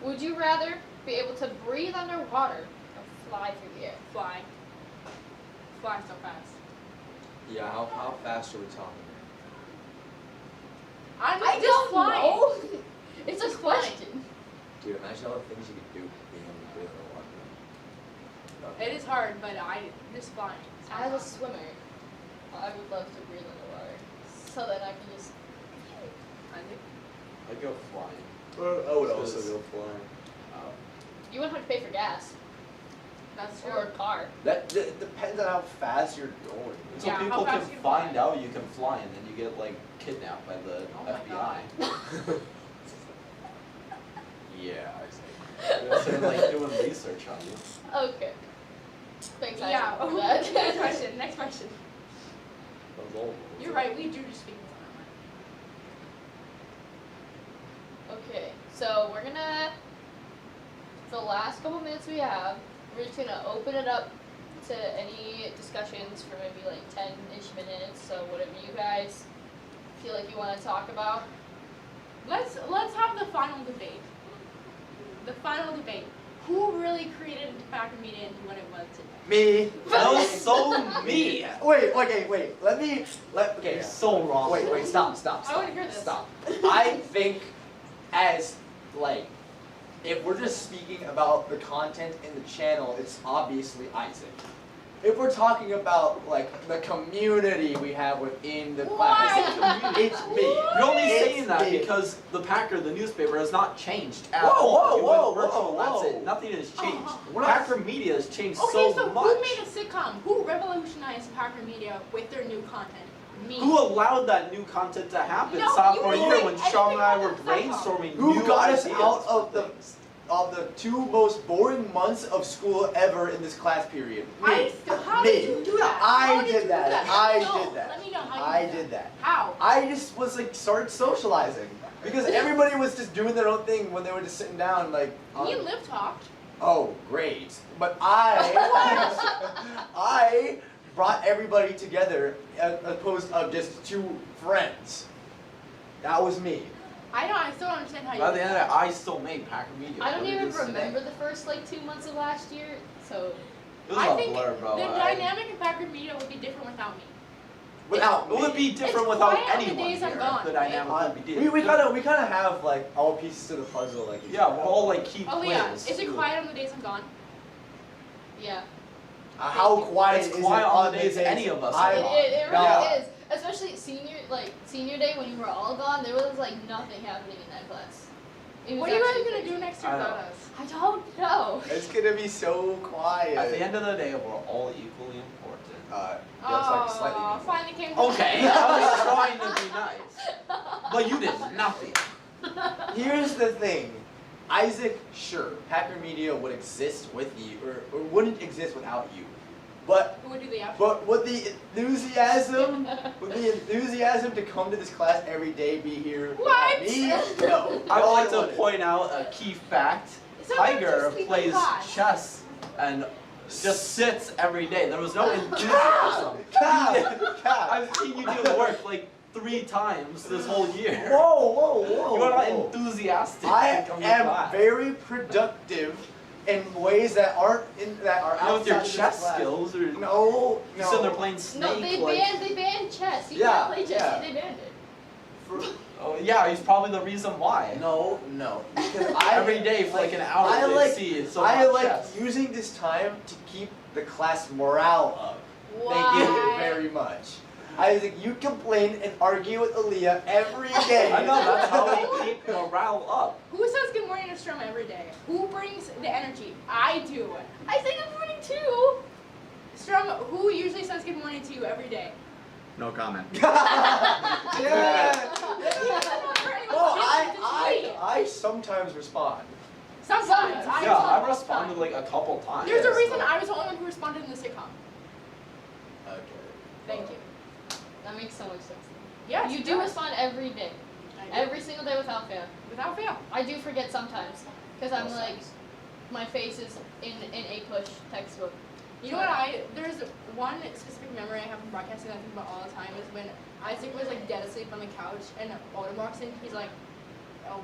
Speaker 1: Would you rather be able to breathe underwater or fly through the air?
Speaker 4: Fly. Fly so fast.
Speaker 2: Yeah, how fast are we talking?
Speaker 4: I'm
Speaker 1: I
Speaker 4: just
Speaker 1: don't
Speaker 4: flying.
Speaker 1: know. It's a
Speaker 4: Just flying.
Speaker 1: question.
Speaker 2: Dude, imagine all the things you could do being able to breathe underwater.
Speaker 4: It is hard, but I just flying.
Speaker 1: As a swimmer, I would love to breathe underwater. So that I can just
Speaker 4: I think.
Speaker 3: I'd go flying.
Speaker 2: I would
Speaker 3: also go
Speaker 2: flying.
Speaker 1: you wouldn't have to pay for gas
Speaker 4: That's
Speaker 1: or
Speaker 4: true.
Speaker 1: a car.
Speaker 2: That depends on how fast you're going.
Speaker 3: So
Speaker 4: Yeah, how
Speaker 3: people can
Speaker 4: fast you can
Speaker 3: find
Speaker 4: fly.
Speaker 3: out you can fly and then you get like kidnapped by the
Speaker 4: Oh my
Speaker 3: FBI.
Speaker 4: God.
Speaker 2: Yeah, I see.
Speaker 3: They're like doing research on you.
Speaker 1: Okay. Thanks,
Speaker 4: Yeah.
Speaker 1: Isaac, for that.
Speaker 4: Next question. Next question.
Speaker 3: Those old ones.
Speaker 4: You're right. We do just speak in
Speaker 1: Okay, so we're gonna, the last couple minutes we have, we're just gonna open it up to any discussions for maybe like 10-ish minutes, so whatever you guys feel like you wanna talk about.
Speaker 4: Let's have the final debate. The final debate. Who really created Packer Media into what it was today?
Speaker 5: Me.
Speaker 3: That was so me.
Speaker 5: Wait. Okay.
Speaker 3: You're so wrong.
Speaker 5: Wait. Stop.
Speaker 4: I wanna hear this.
Speaker 5: Stop. I think, as like, if we're just speaking about the content in the channel, it's obviously Isaac. If we're talking about like the community we have within the class, it's me.
Speaker 3: You're only
Speaker 5: It's
Speaker 3: saying that
Speaker 5: me.
Speaker 3: because the Packer, the newspaper, has not changed at
Speaker 5: Whoa,
Speaker 3: all. It
Speaker 5: whoa,
Speaker 3: went virtual,
Speaker 5: whoa,
Speaker 3: that's
Speaker 5: whoa.
Speaker 3: it. Nothing has changed.
Speaker 5: We're not-
Speaker 3: Packer Media has changed
Speaker 4: Okay,
Speaker 3: so
Speaker 4: so
Speaker 3: much.
Speaker 4: who made a sitcom? Who revolutionized Packer Media with their new content? Me.
Speaker 3: Who allowed that new content to happen
Speaker 4: No,
Speaker 3: sophomore
Speaker 4: you
Speaker 3: year
Speaker 4: didn't
Speaker 3: when
Speaker 4: make
Speaker 3: Sean and I were
Speaker 4: anything on the sitcom.
Speaker 3: brainstorming
Speaker 5: Who
Speaker 3: new
Speaker 5: got us
Speaker 3: ideas
Speaker 5: out
Speaker 3: for
Speaker 5: of the
Speaker 3: things?
Speaker 5: 2 most boring months of school ever in this class period? Me.
Speaker 4: How did you do that?
Speaker 5: I
Speaker 4: How
Speaker 5: did
Speaker 4: you do
Speaker 5: that.
Speaker 4: Let
Speaker 5: I
Speaker 4: me know.
Speaker 5: did that.
Speaker 4: Let me know how you
Speaker 5: I
Speaker 4: did
Speaker 5: did that.
Speaker 4: How?
Speaker 5: I just was like started socializing because everybody was just doing their own thing when they were just sitting down like.
Speaker 4: Me and Liv talked.
Speaker 5: Oh, great! But I brought everybody together as opposed of just 2 friends. That was me.
Speaker 4: I still don't understand how you
Speaker 3: By
Speaker 4: did
Speaker 3: the end
Speaker 4: that.
Speaker 3: of it, I still made Packer Media.
Speaker 1: I don't
Speaker 3: what it
Speaker 1: even
Speaker 3: is today.
Speaker 1: remember the first like 2 months of last year, so
Speaker 3: It was
Speaker 4: I
Speaker 3: a
Speaker 4: think
Speaker 3: blur, bro.
Speaker 4: the dynamic of Packer Media would be different without me.
Speaker 5: Without
Speaker 3: It would
Speaker 5: me.
Speaker 3: be different
Speaker 4: It's
Speaker 3: without
Speaker 4: quiet on the
Speaker 3: anyone
Speaker 4: days I'm
Speaker 3: here.
Speaker 4: gone,
Speaker 3: The
Speaker 4: right?
Speaker 3: dynamic would be different.
Speaker 5: We kind of have like all pieces to the puzzle like.
Speaker 3: Yeah, we're all like key
Speaker 4: Oh
Speaker 3: players.
Speaker 4: yeah, is it quiet on the days I'm gone?
Speaker 1: yeah.
Speaker 5: How quiet
Speaker 3: It's
Speaker 5: is
Speaker 3: quiet
Speaker 5: it
Speaker 3: on the days any of us
Speaker 5: I'm
Speaker 3: are
Speaker 1: It,
Speaker 3: gone.
Speaker 1: it really
Speaker 5: Yeah.
Speaker 1: is. Especially senior day when you were all gone, there was like nothing happening in that class. It was
Speaker 4: What are you guys
Speaker 1: actually
Speaker 4: gonna
Speaker 1: crazy.
Speaker 4: do next year
Speaker 3: I know.
Speaker 4: without us?
Speaker 1: I don't know.
Speaker 5: It's gonna be so quiet.
Speaker 3: At the end of the day, we're all equally important.
Speaker 5: That's like slightly.
Speaker 4: Oh,
Speaker 5: mean.
Speaker 4: finally came to
Speaker 3: Okay, I was trying to be nice. But you did nothing.
Speaker 5: Here's the thing, Isaac, sure, Packer Media would exist with you, or wouldn't exist without you, but
Speaker 4: Who would do the outro?
Speaker 5: but would the enthusiasm to come to this class every day be here
Speaker 4: What?
Speaker 5: without me? No.
Speaker 3: I would
Speaker 5: No,
Speaker 3: like to
Speaker 5: wouldn't.
Speaker 3: point out a key fact.
Speaker 4: Sometimes
Speaker 3: Tiger
Speaker 4: you sleep in
Speaker 3: plays
Speaker 4: class.
Speaker 3: chess and just sits every day. There was no enthusiasm.
Speaker 5: Cap.
Speaker 3: I've seen you do the work like 3 times this whole year.
Speaker 5: Whoa.
Speaker 3: You are not
Speaker 5: whoa.
Speaker 3: enthusiastic
Speaker 5: I
Speaker 3: to come to
Speaker 5: am
Speaker 3: class.
Speaker 5: very productive in ways that are outside
Speaker 3: With your
Speaker 5: of this
Speaker 3: chess
Speaker 5: class.
Speaker 3: skills, or
Speaker 5: No.
Speaker 3: you sitting there playing Snake.
Speaker 1: No, they
Speaker 3: like,
Speaker 1: banned chess. You
Speaker 5: Yeah,
Speaker 1: can't play chess.
Speaker 5: yeah.
Speaker 1: They banned it.
Speaker 3: oh yeah, he's probably the reason why.
Speaker 5: No. Because
Speaker 3: Every day for like an hour
Speaker 5: I
Speaker 3: they
Speaker 5: like-
Speaker 3: see it's so
Speaker 5: I
Speaker 3: much
Speaker 5: like
Speaker 3: chess.
Speaker 5: using this time to keep the class morale up.
Speaker 1: Why?
Speaker 5: Thank you very much. I think you complain and argue with Aaliyah every day.
Speaker 3: I know, that's how we keep morale up.
Speaker 4: Who says good morning to Strum every day? Who brings the energy? I do.
Speaker 1: I say good morning too.
Speaker 4: Strum, who usually says good morning to you every day?
Speaker 3: No comment.
Speaker 5: Yeah. Well,
Speaker 4: I
Speaker 5: I sometimes respond.
Speaker 4: sometimes. I
Speaker 3: Yeah,
Speaker 4: respond
Speaker 3: I've responded like a couple times.
Speaker 4: There's a
Speaker 5: Yes,
Speaker 4: reason
Speaker 5: no.
Speaker 4: I was the only one who responded in the sitcom.
Speaker 5: Okay.
Speaker 4: Thank you.
Speaker 1: That makes so much sense.
Speaker 4: Yes,
Speaker 1: You
Speaker 4: it
Speaker 1: do
Speaker 4: does.
Speaker 1: respond every day.
Speaker 4: I do.
Speaker 1: Every single day without fail.
Speaker 4: Without fail.
Speaker 1: I do forget sometimes. Because I'm like, my face is in A push textbook.
Speaker 4: You know what there's one specific memory I have from broadcasting that I think about all the time is when Isaac was like dead asleep on the couch and Autumn walks in, he's like, oh,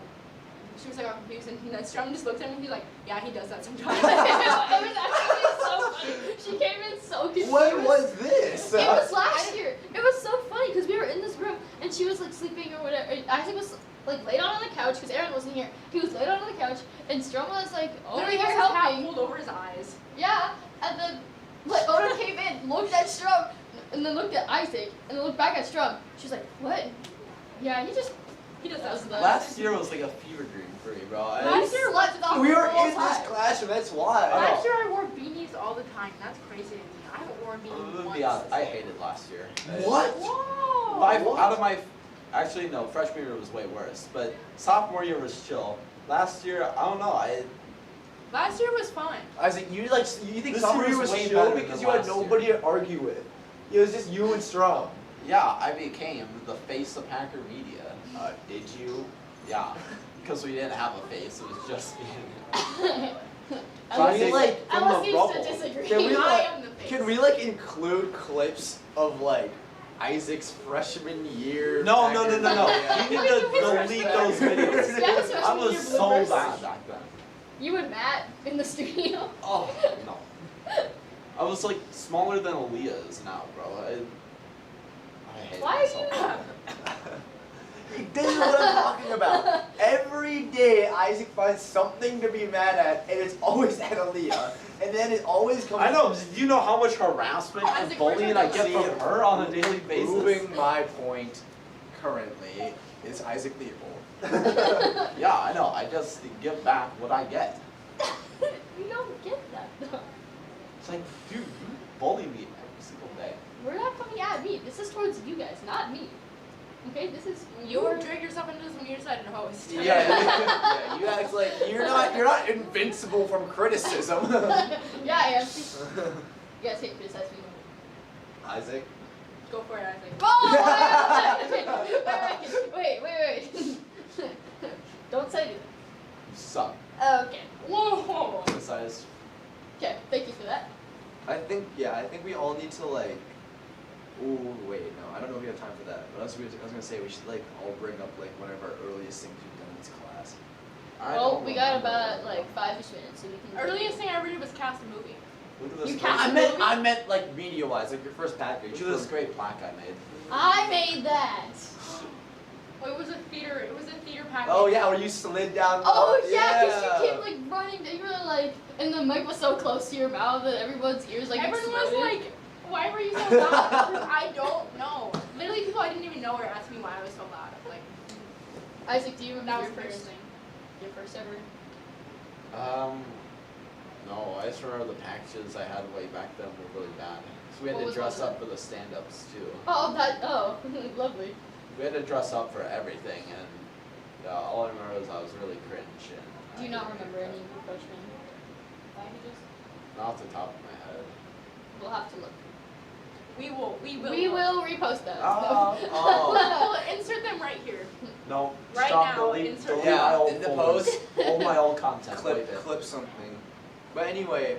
Speaker 4: she was like all confused and Strum just looks at me and he's like, yeah, he does that sometimes.
Speaker 1: It was actually so funny. She came in so confused.
Speaker 5: What was this?
Speaker 1: It was last year. It was so funny because we were in this room and she was like sleeping or whatever. Isaac was like laid on the couch because Aaron wasn't here. He was laid on the couch and Strom was like over
Speaker 4: Literally
Speaker 1: here
Speaker 4: had his hat
Speaker 1: helping.
Speaker 4: pulled over his eyes.
Speaker 1: Yeah, and then like Oda came in, looked at Strom, and then looked at Isaac, and then looked back at Strom. She's like, "What?" Yeah, he does that.
Speaker 3: Last year was like a fever dream for me, bro.
Speaker 4: Last year
Speaker 1: slept off
Speaker 5: We
Speaker 1: the
Speaker 5: were
Speaker 1: whole
Speaker 5: in this
Speaker 1: time.
Speaker 5: classroom, that's why.
Speaker 3: I know.
Speaker 4: Last year I wore beanies all the time. That's crazy to me. I haven't worn a beanie
Speaker 3: To
Speaker 4: once.
Speaker 3: be honest, I hated last year.
Speaker 5: What?
Speaker 4: Whoa!
Speaker 3: Out of my, actually no, freshman year was way worse, but sophomore year was chill. Last year, I don't know,
Speaker 4: Last year was fun.
Speaker 2: Isaac, you think
Speaker 3: This
Speaker 2: summer
Speaker 3: year
Speaker 2: year
Speaker 3: was
Speaker 2: was
Speaker 3: way
Speaker 2: chill
Speaker 3: better
Speaker 2: because
Speaker 3: than
Speaker 2: you had
Speaker 3: last
Speaker 2: nobody
Speaker 3: year.
Speaker 2: to argue with. It was just you and Strom.
Speaker 3: Yeah, I became the face of Packer Media.
Speaker 2: Did you?
Speaker 3: Yeah, because we didn't have a face, it was just me.
Speaker 2: Can we like
Speaker 1: I
Speaker 2: from
Speaker 1: was
Speaker 2: the
Speaker 1: used
Speaker 2: rubble?
Speaker 1: to disagree.
Speaker 2: Can we
Speaker 4: I
Speaker 2: like
Speaker 4: am the face.
Speaker 2: can we like include clips of like Isaac's freshman year?
Speaker 3: No, no, no, no, no.
Speaker 2: Yeah.
Speaker 3: You need to delete those videos.
Speaker 1: Yeah, his
Speaker 3: I
Speaker 1: freshman
Speaker 3: was
Speaker 1: year
Speaker 3: so
Speaker 1: bloopers.
Speaker 3: bad back then.
Speaker 1: You and Matt in the studio.
Speaker 3: Oh, no. I was like smaller than Aaliyah is now, bro. I hate
Speaker 1: Why are
Speaker 3: myself.
Speaker 2: This is what I'm talking about. Every day Isaac finds something to be mad at, and it's always at Aaliyah. And then it always comes.
Speaker 3: I know. Do you know how much harassment
Speaker 4: Oh,
Speaker 3: and
Speaker 4: Isaac,
Speaker 3: bullying
Speaker 4: we're
Speaker 3: I get
Speaker 2: talking
Speaker 3: from her on a daily basis?
Speaker 2: Proving my point currently is Isaac Leopold.
Speaker 3: Yeah, I know. I just give back what I get.
Speaker 1: You don't get that though.
Speaker 3: It's like, dude, you bully me every single day.
Speaker 1: We're not coming at me. This is towards you guys, not me. Okay, this is
Speaker 4: You
Speaker 1: your.
Speaker 4: drag yourself into some nearsighted host.
Speaker 2: Yeah, you act like you're not invincible from criticism.
Speaker 1: Yeah, I am. You guys hate criticize me.
Speaker 2: Isaac.
Speaker 4: Go for it, Isaac.
Speaker 1: Oh, wait. Don't say anything.
Speaker 3: You suck.
Speaker 1: Okay.
Speaker 4: Whoa!
Speaker 3: Criticize.
Speaker 1: Okay, thank you for that.
Speaker 2: I think we all need to like. Ooh, wait, no, I don't know if we have time for that. But I was gonna say we should like all bring up like one of our earliest things we've done in this class.
Speaker 3: I
Speaker 1: Well,
Speaker 3: don't
Speaker 1: we got
Speaker 3: remember.
Speaker 1: about like 5-ish minutes, so we can.
Speaker 4: Earliest thing I ever did was cast a movie.
Speaker 3: Look at this.
Speaker 1: You
Speaker 3: great-
Speaker 1: can't-
Speaker 2: I meant like media-wise, like your first package.
Speaker 3: Look at this great plaque I made.
Speaker 1: I made that.
Speaker 4: Oh, it was a theater package.
Speaker 2: Oh yeah, where you slid down.
Speaker 1: Oh yeah, because you kept like running. You were like, and the mic was so close to your mouth that everyone's ears like
Speaker 4: Everyone was
Speaker 1: exploded.
Speaker 4: like, why were you so loud? I don't know. Literally, people I didn't even know were asking me why I was so loud. I'm like,
Speaker 1: Isaac, do you
Speaker 4: that
Speaker 1: remember
Speaker 4: was
Speaker 1: your
Speaker 4: the
Speaker 1: first
Speaker 4: first thing.
Speaker 1: your first ever?
Speaker 3: No, I just remember the packages I had way back then were really bad. So we had
Speaker 1: What
Speaker 3: to
Speaker 1: was
Speaker 3: dress
Speaker 1: one?
Speaker 3: up for the stand-ups too.
Speaker 1: Oh, lovely.
Speaker 3: We had to dress up for everything, and all I remember is I was really cringe. And
Speaker 1: Do you not remember any of your freshman packages?
Speaker 3: Not off the top of my head.
Speaker 1: We'll have to look.
Speaker 4: We will.
Speaker 1: We will repost those.
Speaker 3: Oh.
Speaker 4: We'll insert them right here.
Speaker 3: No,
Speaker 4: Right
Speaker 3: stop,
Speaker 4: now,
Speaker 3: delete,
Speaker 4: insert
Speaker 3: delete
Speaker 2: Yeah,
Speaker 3: my old
Speaker 2: in the
Speaker 3: folders.
Speaker 2: post.
Speaker 3: All my old content. leave it.
Speaker 2: clip something. But anyway,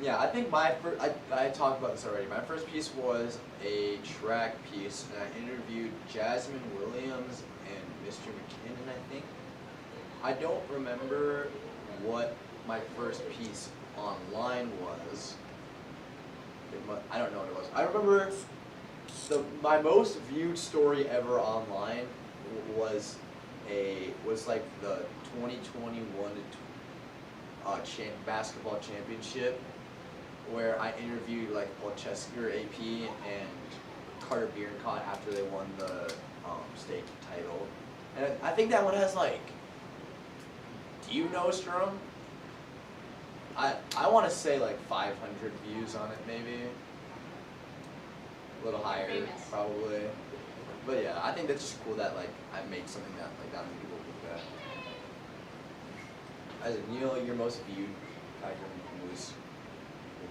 Speaker 2: yeah, I think my first, I talked about this already. My first piece was a track piece, and I interviewed Jasmine Williams and Mr. McKinnon, I think. I don't remember what my first piece online was. I don't know what it was. I remember my most viewed story ever online was like the 2021 basketball championship, where I interviewed like Polchesker AP and Carter Bierncott after they won the state title, and I think that one has like. Do you know Strom? I want to say like 500 views on it, maybe. A little higher,
Speaker 4: Famous.
Speaker 2: probably. But yeah, I think that's just cool that like I made something that like that many people look at. As you know, your most viewed Packer news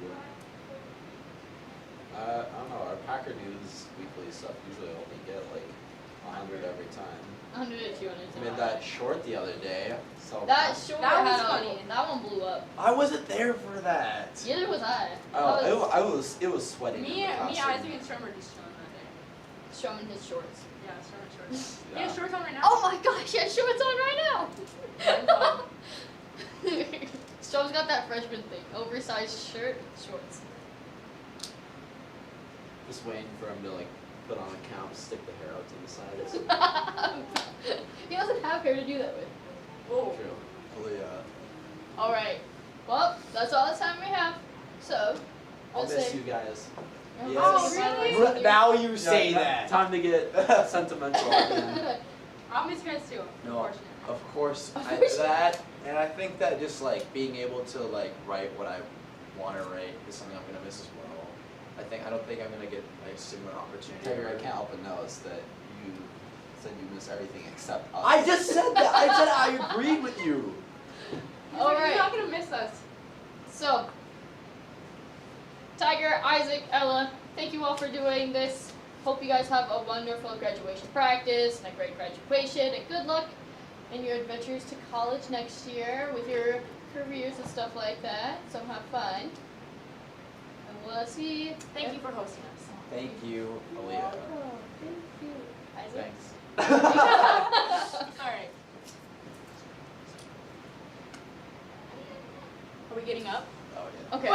Speaker 2: video.
Speaker 3: I don't know, our Packer News weekly stuff usually only get like 100 every time.
Speaker 1: 100 to 200.
Speaker 3: I made that short the other day, so.
Speaker 1: That short
Speaker 4: That was
Speaker 1: had
Speaker 4: funny.
Speaker 1: that one blew up.
Speaker 2: I wasn't there for that.
Speaker 1: Neither was I.
Speaker 3: Oh, it was sweating.
Speaker 4: Me,
Speaker 3: in the
Speaker 4: Isaac,
Speaker 3: classroom.
Speaker 4: and Strum are just chilling that day.
Speaker 1: Showing his shorts.
Speaker 4: Yeah, Strum and shorts.
Speaker 3: Yeah.
Speaker 4: He has shorts on right now.
Speaker 1: Oh my gosh, he has shorts on right now. Strom's got that freshman thing. Oversized shirt, shorts.
Speaker 3: Just waiting for him to like put on a cap, stick the hair out to the sides.
Speaker 1: He doesn't have hair to do that with.
Speaker 4: Oh.
Speaker 3: True.
Speaker 2: Oh yeah.
Speaker 1: Alright. Well, that's all the time we have. So,
Speaker 3: I'll
Speaker 1: let's
Speaker 3: miss
Speaker 1: say-
Speaker 3: you guys.
Speaker 2: Yes.
Speaker 4: Oh, really?
Speaker 2: Now you say
Speaker 3: Yeah,
Speaker 2: that.
Speaker 3: Time to get sentimental again.
Speaker 4: I'll miss you guys too.
Speaker 2: No,
Speaker 4: Unfortunately.
Speaker 2: of course.
Speaker 1: Of course.
Speaker 2: That, and I think that just like being able to like write what I want to write is something I'm gonna miss as well. I don't think I'm gonna get a similar opportunity.
Speaker 3: Taylor, I can't help but notice that you said you miss everything except us.
Speaker 2: I just said that. I said I agreed with you.
Speaker 4: He's
Speaker 1: All
Speaker 4: like,
Speaker 1: right.
Speaker 4: you're not gonna miss us.
Speaker 1: So, Tiger, Isaac, Ella, thank you all for doing this. Hope you guys have a wonderful graduation practice and a great graduation, and good luck in your adventures to college next year with your careers and stuff like that. So have fun. And we'll see.
Speaker 4: Thank you for hosting us.
Speaker 5: Thank you,
Speaker 1: You're
Speaker 5: Aaliyah.
Speaker 1: welcome. Thank you. Isaac?
Speaker 5: Thanks.
Speaker 4: Alright. Are we getting up?
Speaker 5: Oh yeah.
Speaker 1: Okay.